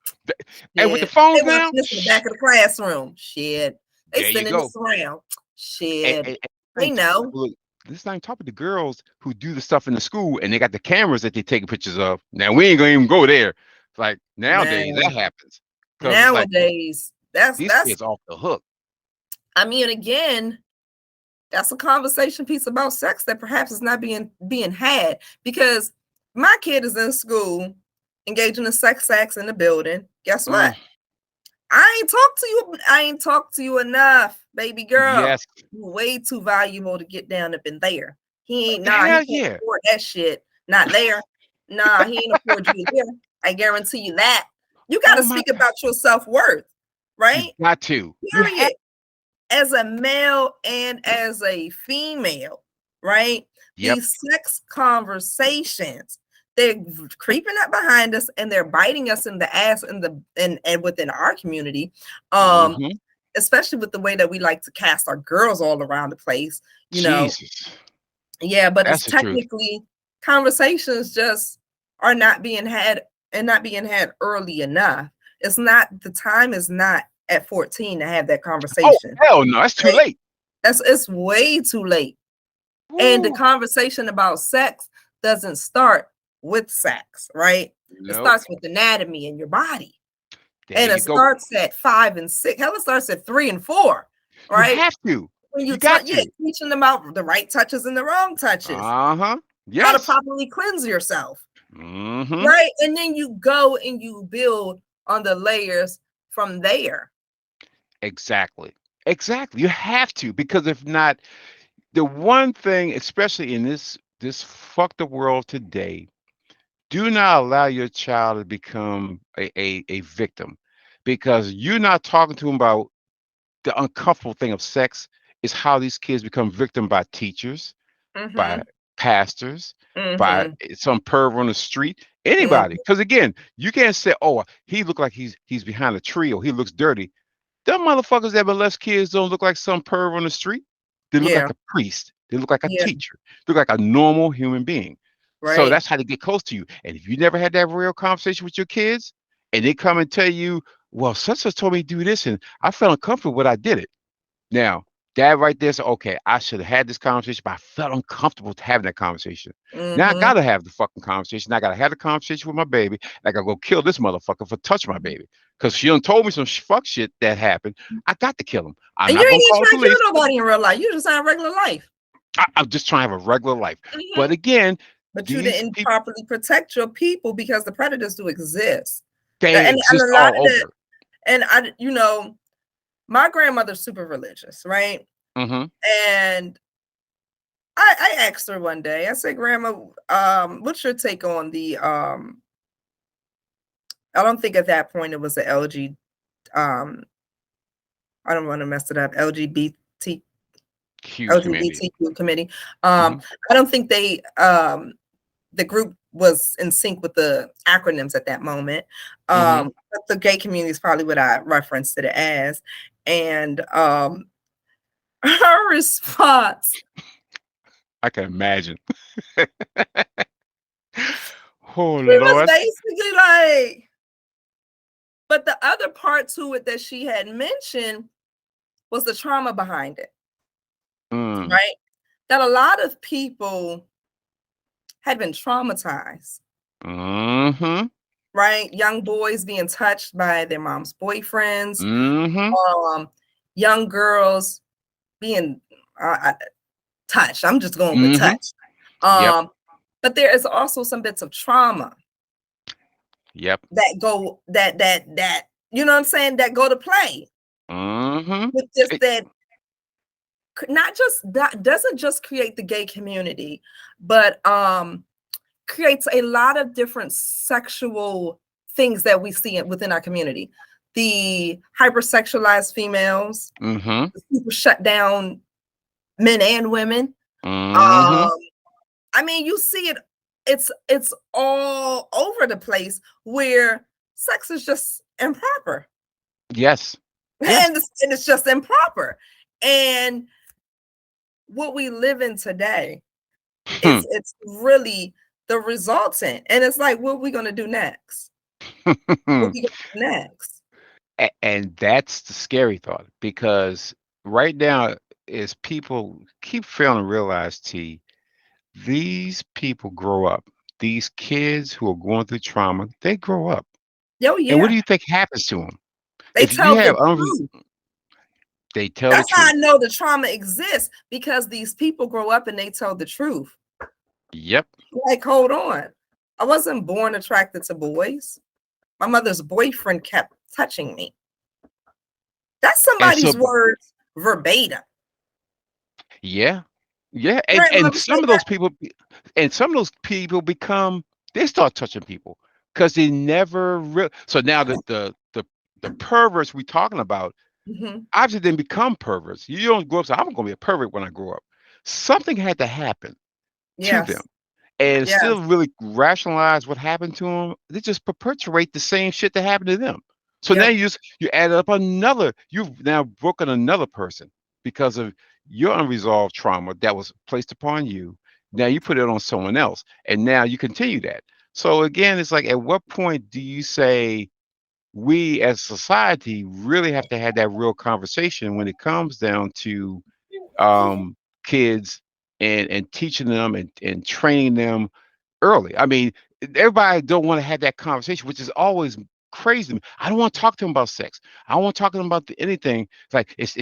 And with the Shit. They phones watching now, this in the back of the classroom. Shit. They there you sending go. this around. And, Shit. and, and I They ain't talking know. look, this not even talking the girls who do the stuff in the school and they got the cameras that they taking pictures of. Now we ain't gonna even go there. It's like nowadays that Man, happens. Because it's like nowadays, these that's kids off the hook. I mean, again, that's a conversation piece about sex that perhaps is not being had because my kid is in school engaging in sex acts in the building. Guess Mm, what? I ain't talked to you enough, baby girl. yes. You're way too valuable to get down up in there. He Hell can't yeah. afford that shit. Not there. Nah, he ain't afford you there. I guarantee you that. You got Oh to my speak God. about your self-worth, You right? got to. You have Period. As a male and as a female, right? yep. These sex conversations, they're creeping up behind us and they're biting us in the ass and within our community. Um, Mm-hmm. especially with the way that we like to cast our girls all around the place, you know. Jesus. Yeah, but it's That's the truth. technically conversations just are not being had and not being had early enough. It's not the time is not at 14 to have that Oh conversation. hell no, that's too Right? late. It's way too late. And the Woo. conversation about sex doesn't start with sex, right? It Nope. starts with anatomy in your body. There And you it go. starts at 5 and 6. Hell, it starts at 3 and 4, You right? have to. When You got yeah, to. teaching them about the right touches and the wrong touches, Uh-huh. how to Yes. properly cleanse yourself, Mm-hmm. right? And then you go and you build on the layers from there. Exactly. Exactly. You have to, because if not, the one thing, especially in this fucked up world today, do not allow your child to become a victim, because you're not talking to them about the uncomfortable thing of sex is how these kids become victim by teachers, by Mm-hmm. pastors, by Mm-hmm. some perv on the street, anybody. Mm-hmm. Because again, you can't say, "Oh, he look like he's behind a tree or he looks dirty." Them motherfuckers that molest kids don't look like some perv on the street. They look Yeah. like a priest. They look like a Yeah. teacher. They look like a normal human being. So Right. that's how they get close to you. And if you never had that real conversation with your kids, and they come and tell you, "Well, such and told me to do this, and I felt uncomfortable when I did it." Now, that right there, so okay, I should have had this conversation, but I felt uncomfortable having that conversation. Now I Mm-hmm. gotta have the fucking conversation. I gotta have the conversation with my baby. And I gotta go kill this motherfucker for touching my baby. because she done told me some fuck shit that happened. I got to kill him. I'm And you not ain't gonna even call the trying to police. kill nobody in real life. You just have regular life. I'm just trying to have a regular life. Hmm. But again, But you these didn't people, properly protect your people because the predators do exist. they And exist a lot all of that, over. and my grandmother's super religious, right? Mm-hmm. And I asked her one day, I said, Grandma, what's your take on the I don't think at that point it was the um I don't want to mess it up, Q community. LGBTQ committee. Mm-hmm. I don't think the group was in sync with the acronyms at that moment. Mm-hmm. But the gay community is probably what I referenced it as. And her response, I can imagine. Oh she was Lord. basically like, but the other part to it that she had mentioned was the trauma behind it, Mm. right? That a lot of people had been traumatized, Mm-hmm. right? Young boys being touched by their mom's boyfriends, Mm-hmm. um, young girls being touched. I'm just going with Mm-hmm. touch. Yep. But there is also some bits of trauma Yep. that go that you know what I'm saying, that go to play Mm-hmm. with just It, that. Not just that doesn't just create the gay community, but creates a lot of different sexual things that we see within our community. The hypersexualized females, mm-hmm. the super shut down men and women. Mm-hmm. Um, I mean, you see it. It's all over the place where sex is just improper, Yes. Yes. and it's just improper. And what we live in today Hmm. it's really the resultant, and it's like, what are we gonna do next? What we gonna do next? And that's the scary thought because right now is people keep failing to realize these people grow up. These kids who are going through trauma, they grow up. Oh And what do yeah, you think happens to them? they If you tell the have truth. they tell the That's how I truth. know the trauma exists, because these people grow up and they tell the truth. Yep. Like, hold on, I wasn't born attracted to boys. My mother's boyfriend kept touching me. That's And so somebody's words verbatim. yeah. Yeah. And Grandmother said some of that. those people and some of those people become they start touching people because they never so now the perverts we talking about Mhm. obviously didn't become perverts. You don't grow up saying, I'm gonna be a pervert when I grow up. Something had to happen to them. Yes, And yes, still really rationalize what happened to them. They just perpetuate the same shit that happened to them. So now yep, you add up another, you've now broken another person because of your unresolved trauma that was placed upon you. Now you put it on someone else. And now you continue that. So again, it's like at what point do you say we as society really have to have that real conversation when it comes down to kids and teaching them and training them early. I mean, everybody don't want to have that conversation, which is always crazy to me. I don't want to talk to them about sex. I don't want to talk to them about anything. It's like it's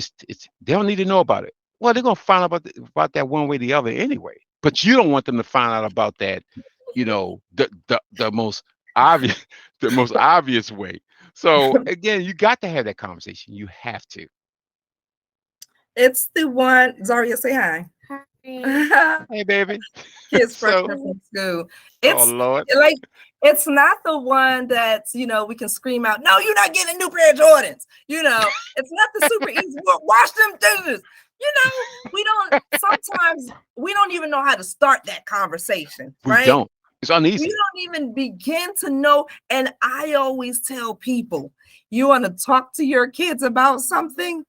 they don't need to know about it. Well, they're gonna find out about that one way or the other anyway. But you don't want them to find out about that, the most obvious the most obvious way. So again, you got to have that conversation. You have to. it's the one. Zaria, say hi. Hi. Hey, baby. Kids So, freshmen from school. oh It's Lord. like, it's not the one that's, we can scream out, no, you're not getting a new pair of Jordans. It's not the super easy. Wash them dishes. We don't sometimes we don't even know how to start that conversation, We right? don't. It's We uneasy. don't even begin to know. And I always tell people, you want to talk to your kids about something,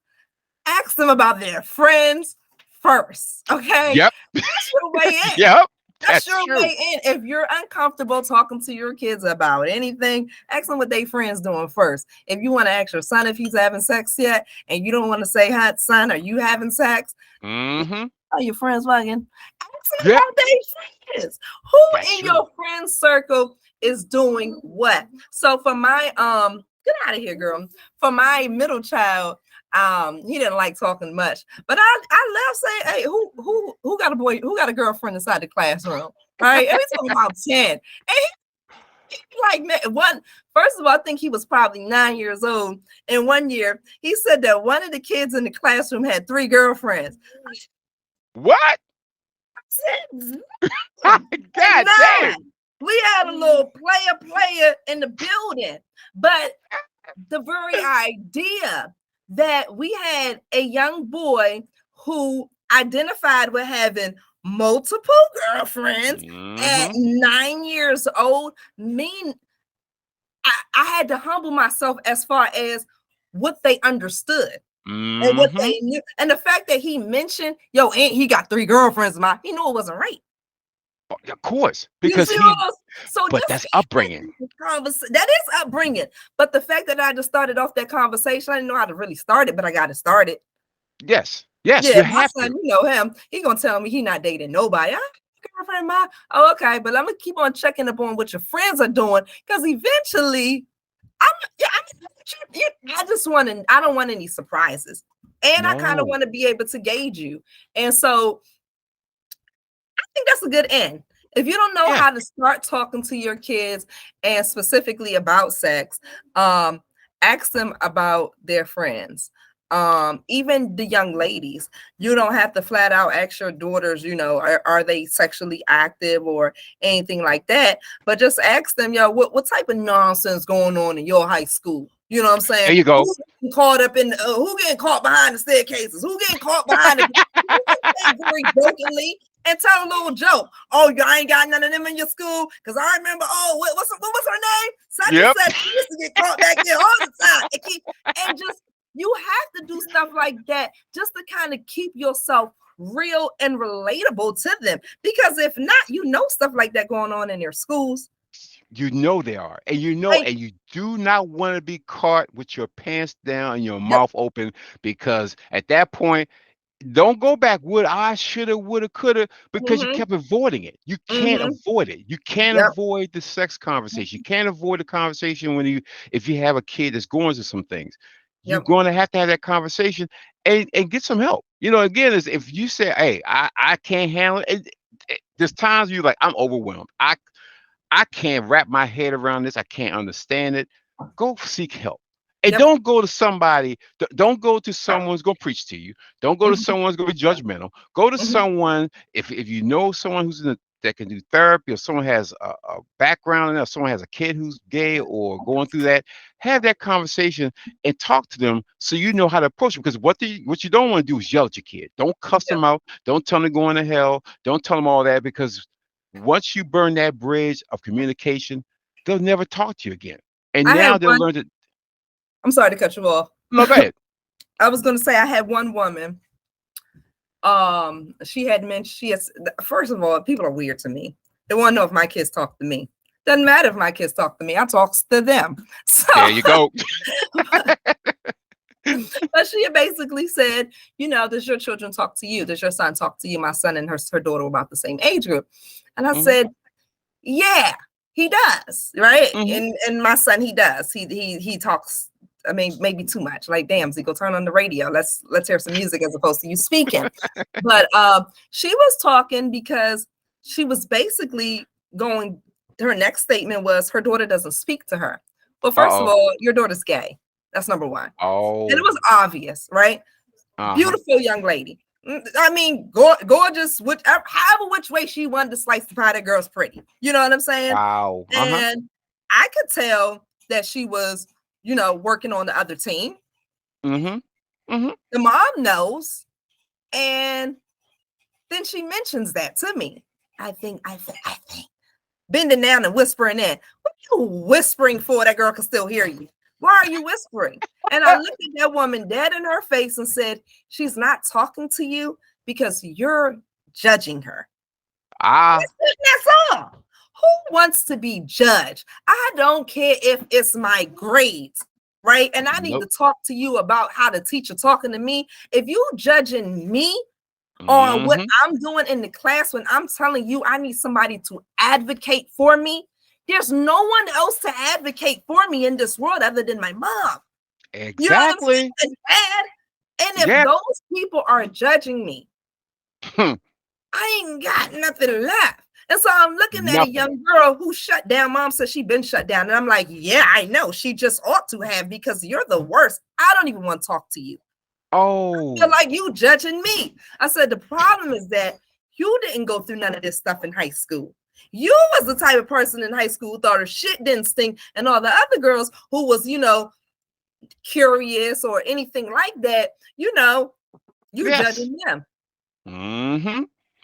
ask them about their friends first. Okay. Yep. That's your way in. Yep. That's That's your true. way in. If you're uncomfortable talking to your kids about anything, ask them what their friends doing first. If you want to ask your son if he's having sex yet, and you don't want to say, "Hi, son, are you having sex?" Mm-hmm. Are your friends fucking? Ask them Yep. about their friends. Who That's in true. your friend circle is doing what? So for my Get out of here, girl. For my middle child, he didn't like talking much, but I love saying, hey, who got a boy, who got a girlfriend inside the classroom? All right, and he's talking about 10. And like one, first of all, I think he was probably 9 years old. And one year he said that one of the kids in the classroom had 3 girlfriends. What? I said, God damn. 9. We had a little player in the building, but the very idea that we had a young boy who identified with having multiple girlfriends at 9 years old, I had to humble myself as far as what they understood and what they knew. And the fact that he mentioned, yo, and he got 3 girlfriends, he knew it wasn't right. Of course, You because see what so but that's upbringing. That is upbringing. But the fact that I just started off that conversation, I didn't know how to really start it, but I got to start it. Yes, Yeah, you my have son, to. you know him. He gonna tell me he not dating nobody. Girlfriend, ma. Oh, okay, but I'm gonna keep on checking up on what your friends are doing, because eventually, I just want to. I don't want any surprises, and I kind of want to be able to gauge you. And so, I think that's a good end. If you don't know how to start talking to your kids, and specifically about sex, ask them about their friends. Even the young ladies, you don't have to flat out ask your daughters, are they sexually active or anything like that, but just ask them, what type of nonsense going on in your high school? You know what I'm saying? There you go. Who's getting caught up in who getting caught behind the staircases? Who getting caught behind the very brokenly? And tell a little joke. Oh, you ain't got none of them in your school? Because I remember, what was her name? Such and such. She used to get caught back there all the time. And just, you have to do stuff like that just to kind of keep yourself real and relatable to them. Because if not, stuff like that going on in their schools. They are. And and you do not want to be caught with your pants down and your mouth open, because at that point, don't go back. I shoulda, woulda, coulda, because you kept avoiding it. You can't avoid it. You can't avoid the sex conversation. You can't avoid the conversation if you have a kid that's going through some things. You're going to have that conversation and get some help. Again, is if you say, hey, I can't handle it. There's times you're like, I'm overwhelmed. I can't wrap my head around this. I can't understand it. Go seek help. And don't go to somebody, don't go to someone who's going to preach to you. Don't go to someone who's going to be judgmental. Go to someone, if you know someone that can do therapy, or someone has a background in that, or someone has a kid who's gay or going through that, have that conversation and talk to them so you know how to approach them. Because what you don't want to do is yell at your kid. Don't cuss them out. Don't tell them to go into hell. Don't tell them all that, because once you burn that bridge of communication, they'll never talk to you again. And now they'll learn to. I'm sorry to cut you off. No, go ahead. I was going to say I had one woman. She had mentioned first of all, people are weird to me. They want to know if my kids talk to me. Doesn't matter if my kids talk to me. I talk to them. So there you go. But she basically said, does your children talk to you? Does your son talk to you? My son and her daughter were about the same age group. And I said, yeah, he does. Right. And my son, he does. He talks. I mean, maybe too much. Like, damn, Zico, turn on the radio. Let's hear some music as opposed to you speaking. But she was talking because she was basically going. Her next statement was her daughter doesn't speak to her. Well, first of all, your daughter's gay. That's number one. Oh, and it was obvious, right? Beautiful young lady. I mean, gorgeous. However which way she wanted to slice the pie, that girl's pretty. You know what I'm saying? Wow. And I could tell that she was, working on the other team. The mom knows, and then she mentions that to me. I think, bending down and whispering in. What are you whispering for? That girl can still hear you. Why are you whispering? And I looked at that woman dead in her face and said, she's not talking to you because you're judging her. That's all. Who wants to be judged? I don't care if it's my grades, right? And I need to talk to you about how the teacher talking to me. If you judging me on what I'm doing in the class, when I'm telling you I need somebody to advocate for me, There's no one else to advocate for me in this world other than my mom. You know what I'm Exactly. saying? And dad. And if Yeah. those people are judging me, Hmm. I ain't got nothing left. And so I'm looking at a Nothing. young girl who shut down. Mom says she been shut down. And I'm like, yeah, I know. She just ought to have because you're the worst. I don't even want to talk to you. I feel Oh, like you judging me. I said, the problem is that you didn't go through none of this stuff in high school. You was the type of person in high school who thought her shit didn't stink, and all the other girls who was, curious or anything like that, you yes. judging them Mm-hmm.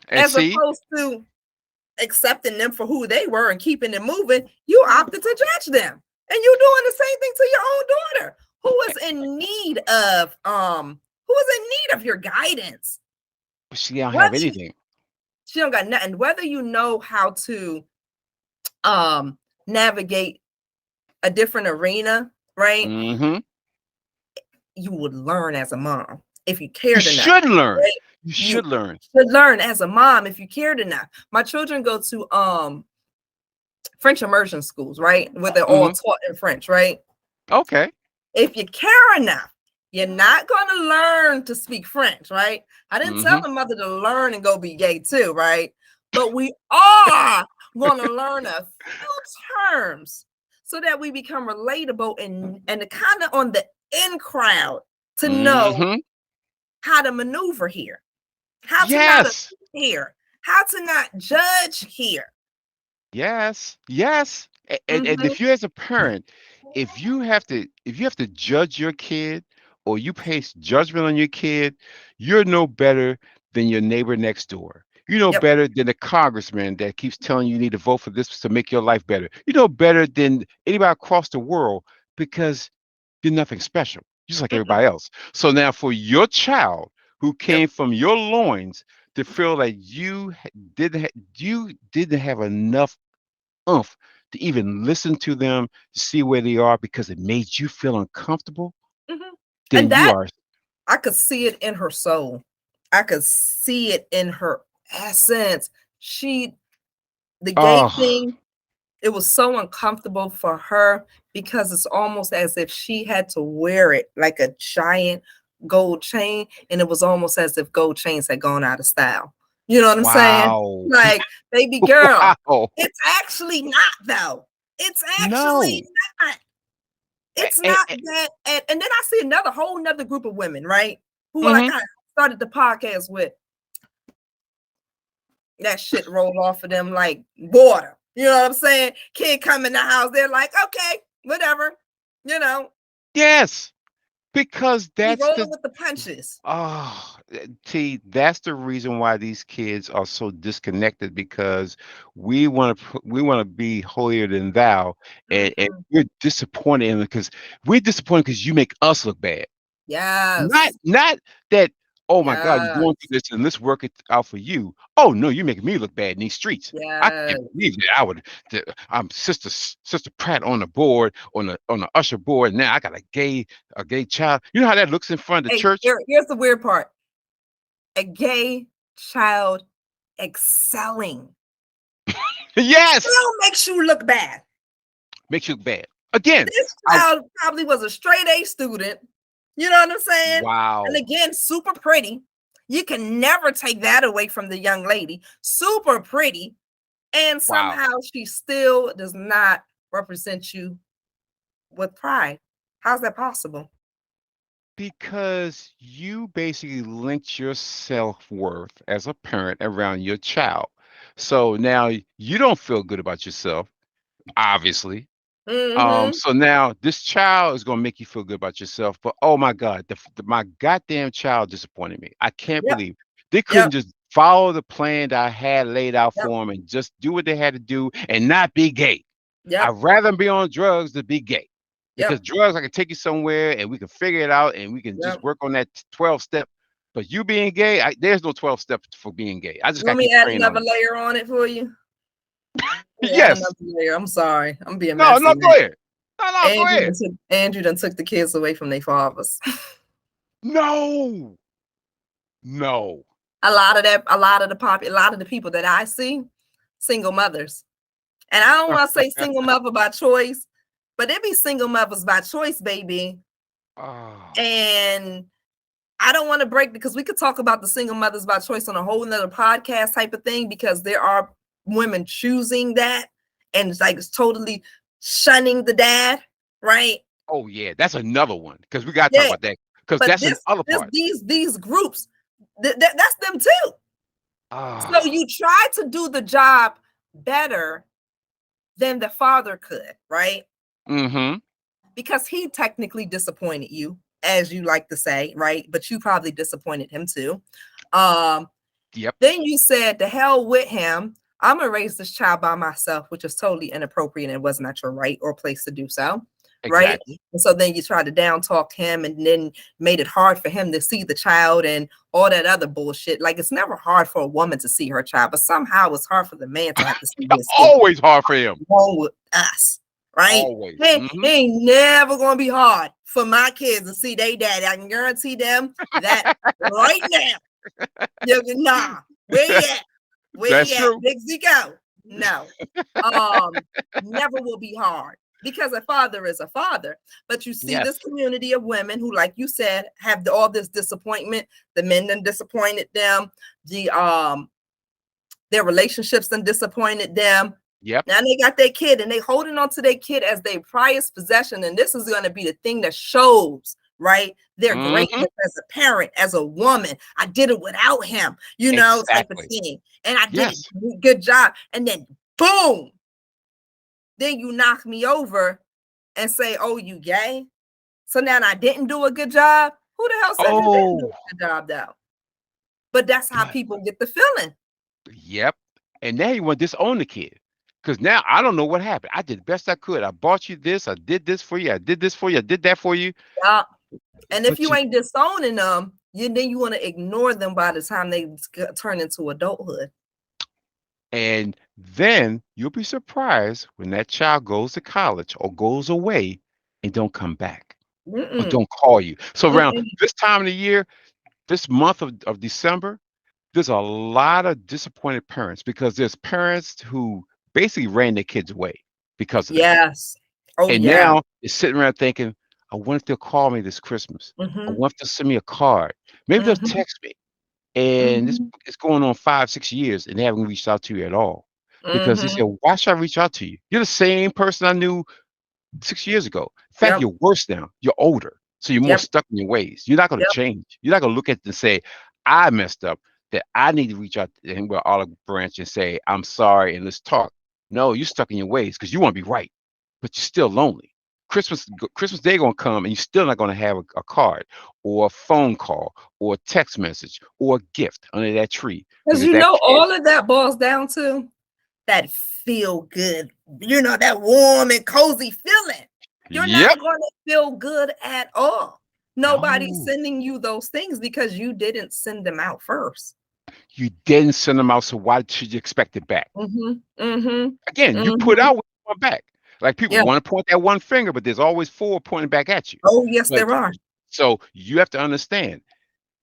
And as see, opposed to accepting them for who they were and keeping it moving. You opted to judge them, and you doing the same thing to your own daughter who is in need of your guidance. she don't Whether have anything. she don't got nothing, whether you know how to navigate a different arena, right? Mm-hmm. You would learn as a mom if you You cared enough. should learn. Right? You You should learn. should learn as a mom if you cared enough. My children go to French immersion schools, right? Where they're all Mm-hmm. taught in French, right? Okay. If you care enough, you're not going to learn to speak French, right? I didn't tell Mm-hmm. the mother to learn and go be gay too, right? But we are going to learn a few terms so that we become relatable and kind of on the in crowd to know Mm-hmm. how to maneuver here, how to not Yes. assume here, how to not judge here. Yes. Yes. And Mm-hmm. if you as a parent, if you have to judge your kid or you place judgment on your kid, you're no better than your neighbor next door. You know Yep. better than the congressman that keeps telling you need to vote for this to make your life better. You know better than anybody across the world because you're nothing special, just like Mm-mm. everybody else. So now for your child who Yep. came from your loins to feel that you didn't have enough oomph to even listen to them to see where they are because it made you feel uncomfortable, Mm-hmm. then And you that are I could see it in her soul. I could see it in her essence. The gay oh thing, it was so uncomfortable for her because it's almost as if she had to wear it like a giant gold chain. And it was almost as if gold chains had gone out of style. You know what I'm saying? wow. Like, baby girl, Wow. it's actually not, though. It's actually No. not. It's And, not that. And then I see another whole nother group of women, right? Who like hmm I started the podcast with that shit rolled off of them like water. You know what I'm saying? Kid come in the house, they're like, okay, whatever. You know, yes, because we that's rolling the with the punches. That's the reason why these kids are so disconnected because we want to be holier than thou, and Mhm. we're disappointed in because we're disappointed because you make us look bad. Not Yes. not that, oh my God, you're going Yes. through this and let's work it out for you. Oh no, you're making me look bad in these streets. I can't Yes. believe that I'm Sister Pratt on the board, on the usher board. Now I got a gay child. You know how that looks in front of the Hey, church? here's the weird part. A gay child excelling Yes, still makes you look bad. makes you look bad. Again, This I child probably was a straight A student. You know what I'm saying? And wow, again, super pretty. You can never take that away from the young lady. Super pretty. And wow. somehow she still does not represent you with pride. How's that possible? Because you basically linked your self-worth as a parent around your child. So now you don't feel good about yourself, obviously. Mm-hmm. So now this child is gonna make you feel good about yourself, but oh my God, my goddamn child disappointed me. I can't Yep. believe they couldn't Yep. just follow the plan that I had laid out Yep. for them and just do what they had to do and not be gay. Yep. I'd rather be on drugs than be gay. Because Yep. drugs, I can take you somewhere and we can figure it out and we can just Yep. work on that 12 step. But you being gay, there's no 12 steps for being gay. I just You got want to me keep to add praying on another it. layer on it for you? Add Yes. another layer. I'm sorry. I'm being No, messy no, now. go ahead. No, no, go ahead. Andrew done took the kids away from their fathers. No, no. A lot of the people that I see, single mothers. And I don't want to say single mother by choice, but it be single mothers by choice, baby. Oh, And I don't want to break, because we could talk about the single mothers by choice on a whole nother podcast type of thing, because there are women choosing that, and it's like it's totally shunning the dad, right? oh yeah, that's another one because we got to talk Yeah. about that because But that's another part. these groups, that's them too. So Ah, you try to do the job better than the father could, right? mm-hmm. Because he technically disappointed you, as you like to say, right? But you probably disappointed him too. Um, Yep, then you said, "The hell with him. I'm gonna raise this child by myself," which is totally inappropriate and was not your right or place to do so, right? exactly. And so then you tried to down talk him, and then made it hard for him to see the child and all that other bullshit. Like, it's never hard for a woman to see her child, but somehow it's hard for the man to have to see his kid. Always hard for him. Wrong with us, right? Always. Hey, it Mm-hmm. ain't never gonna be hard for my kids to see they daddy. I can guarantee them that right now. Nah, where you at? Where That's you at? true. Big Zico. No. Um, Never will be hard, because a father is a father. But you see this Yes. community of women who, like you said, have all this disappointment. The men done disappointed them. Their relationships done disappointed them. Yep. Now they got their kid, and they holding on to their kid as their prized possession. And this is going to be the thing that shows, right, their Mm-hmm. greatness as a parent, as a woman. I did it without him, type of Exactly. thing. And I did Yes. it. Good job. And then boom, then you knock me over and say, "Oh, you gay." So now I didn't do a good job. Who the hell said you didn't do Oh, a good job, though? But that's how but people get the feeling. yep. And now you want to disown the kid. Because now I don't know what happened. I did the best I could. I bought you this. I did this for you. I did this for you. I did that for you. Yeah. And if But you you ain't disowning them, then you want to ignore them by the time they turn into adulthood. and then you'll be surprised when that child goes to college or goes away and don't come back or Mm-mm, don't call you. So around mm-mm. this time of the year, this month of December, there's a lot of disappointed parents because there's parents who basically ran their kids away because of that. Yes. Oh And yeah. now they're sitting around thinking, I wonder if they'll call me this Christmas. I Mm-hmm, wonder if they'll send me a card. Maybe they'll mm-hmm, text me. And this mm-hmm, it's going on 5, 6 years, and they haven't reached out to you at all. Because they mm-hmm. said, why should I reach out to you? You're the same person I knew 6 years ago. In fact, Yep. you're worse now. You're older. So you're more Yep. stuck in your ways. You're not going to Yep. change. You're not going to look at it and say, I messed up, that I need to reach out to him with olive branch and say, I'm sorry and let's talk. No, you're stuck in your ways because you want to be right, but you're still lonely. Christmas Day gonna come and you're still not gonna have a card or a phone call or a text message or a gift under that tree Because because that kid. all of that boils down to that feel good, that warm and cozy feeling. You're Yep. not going to feel good at all. Nobody's No, sending you those things because you didn't send them out first. you didn't send them out, so why should you expect it back? Mhm, mhm, Again, you put mhm. out what you want back. Like people Yeah. want to point that one finger, but there's always four pointing back at you. Oh, yes, But there are. so you have to understand,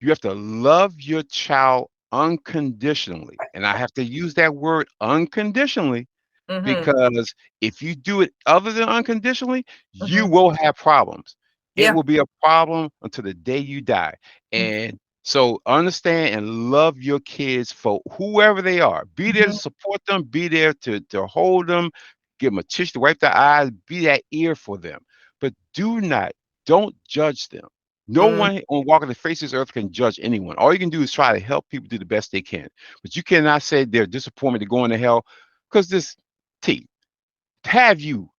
you have to love your child unconditionally. And I have to use that word unconditionally Mhm, because if you do it other than unconditionally, you mhm. will have problems. It Yeah. will be a problem until the day you die. Mhm, And so understand and love your kids for whoever they are. Be there to mhm, support them, be there to hold them, give them a tissue to wipe their eyes, be that ear for them. But don't judge them. No mm. one on walking the face of this earth can judge anyone. All you can do is try to help people do the best they can. But you cannot say they're disappointed to going to hell because this T, have you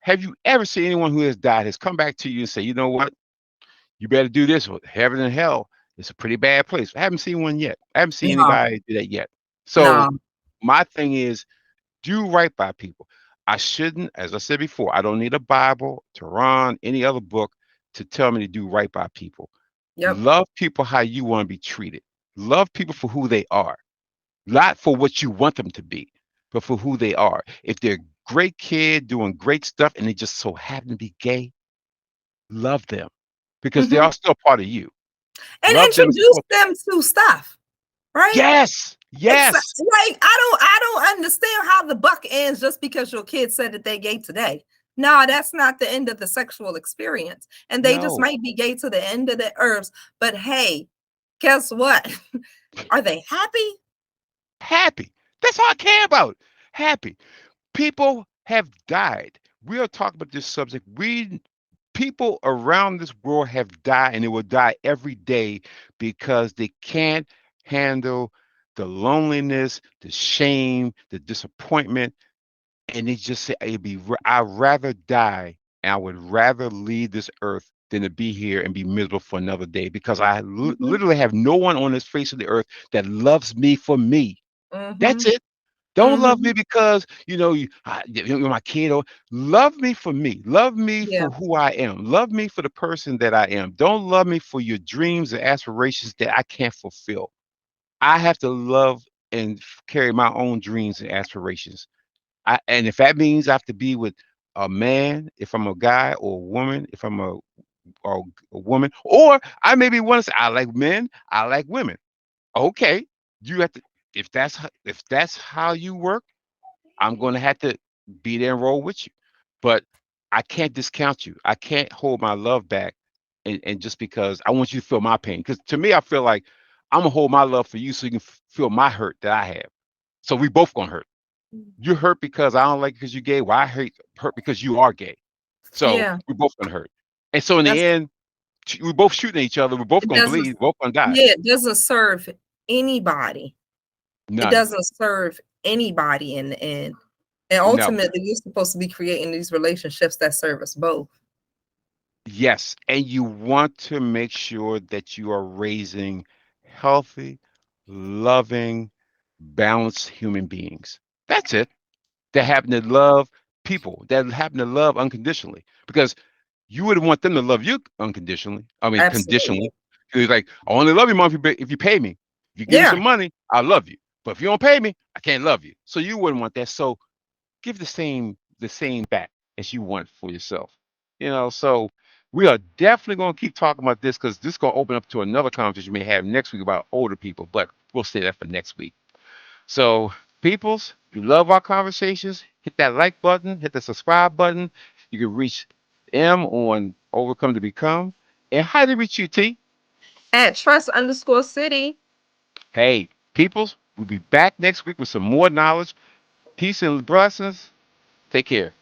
ever seen anyone who has died has come back to you and say, you know what, you better do this? Or heaven and hell is a pretty bad place. I haven't seen one yet. I haven't seen No, anybody do that yet. So no. my thing is do right by people. I shouldn't, as I said before, I don't need a Bible, Quran, any other book to tell me to do right by people. Yep. Love people how you want to be treated. Love people for who they are, not for what you want them to be, but for who they are. If they're a great kid doing great stuff and they just so happen to be gay, love them because they Mhm. are still part of you. And Love them and introduce support them. them to stuff, right? Yes. Yes. Like I don't understand how the buck ends just because your kid said that they gay today. No, that's not the end of the sexual experience. And they just No. might be gay to the end of the herbs. But hey, guess what? Are they happy? Happy. That's all I care about. Happy. People have died. We are talking about this subject. We people around this world have died and they will die every day because they can't handle the loneliness, the shame, the disappointment, and they just say I'd rather die and I would rather leave this earth than to be here and be miserable for another day because Mhm, literally have no one on this face of the earth that loves me for me. That's mhm, it. Don't love me mhm. because you're my kid. Or love me for me. Love me Yeah. for who I am. Love me for the person that I am. Don't love me for your dreams and aspirations that I can't fulfill. I have to love and carry my own dreams and aspirations. And if that means I have to be with a man, if I'm a guy, or a woman, if I'm a woman, or I maybe want to say I like men, I like women. Okay, you have to. If that's how you work, I'm going to have to be there and roll with you. But I can't discount you. I can't hold my love back, and just because I want you to feel my pain. Because to me, I feel like I'm gonna hold my love for you so you can feel my hurt that I have. So we both gonna hurt. You hurt because I don't like because you're gay. Well, I hurt because you are gay. So Yeah. we both gonna hurt. And so in the That's end, we both shooting at each other. We're both it gonna doesn't bleed. We're both gonna die. yeah, it doesn't serve anybody. It None. doesn't serve anybody in the end. And No. ultimately, you're supposed to be creating these relationships that serve us both. Yes, and you want to make sure that you are raising healthy, loving, balanced human beings. That's it. That happen to love people, that happen to love unconditionally. Because you would want them to love you unconditionally. I mean, conditionally. Absolutely. It's like, I only love you, mom, if you pay me. If you give me Yeah. some money, I love you. But if you don't pay me, I can't love you. So you wouldn't want that. So give the same back as you want for yourself. So we are definitely going to keep talking about this because this is going to open up to another conversation we may have next week about older people, but we'll say that for next week. So, peoples, if you love our conversations, hit that like button, hit the subscribe button. You can reach M on Overcome to Become. And how to reach you, T? At trust_city. Hey, peoples, we'll be back next week with some more knowledge. Peace and blessings. Take care.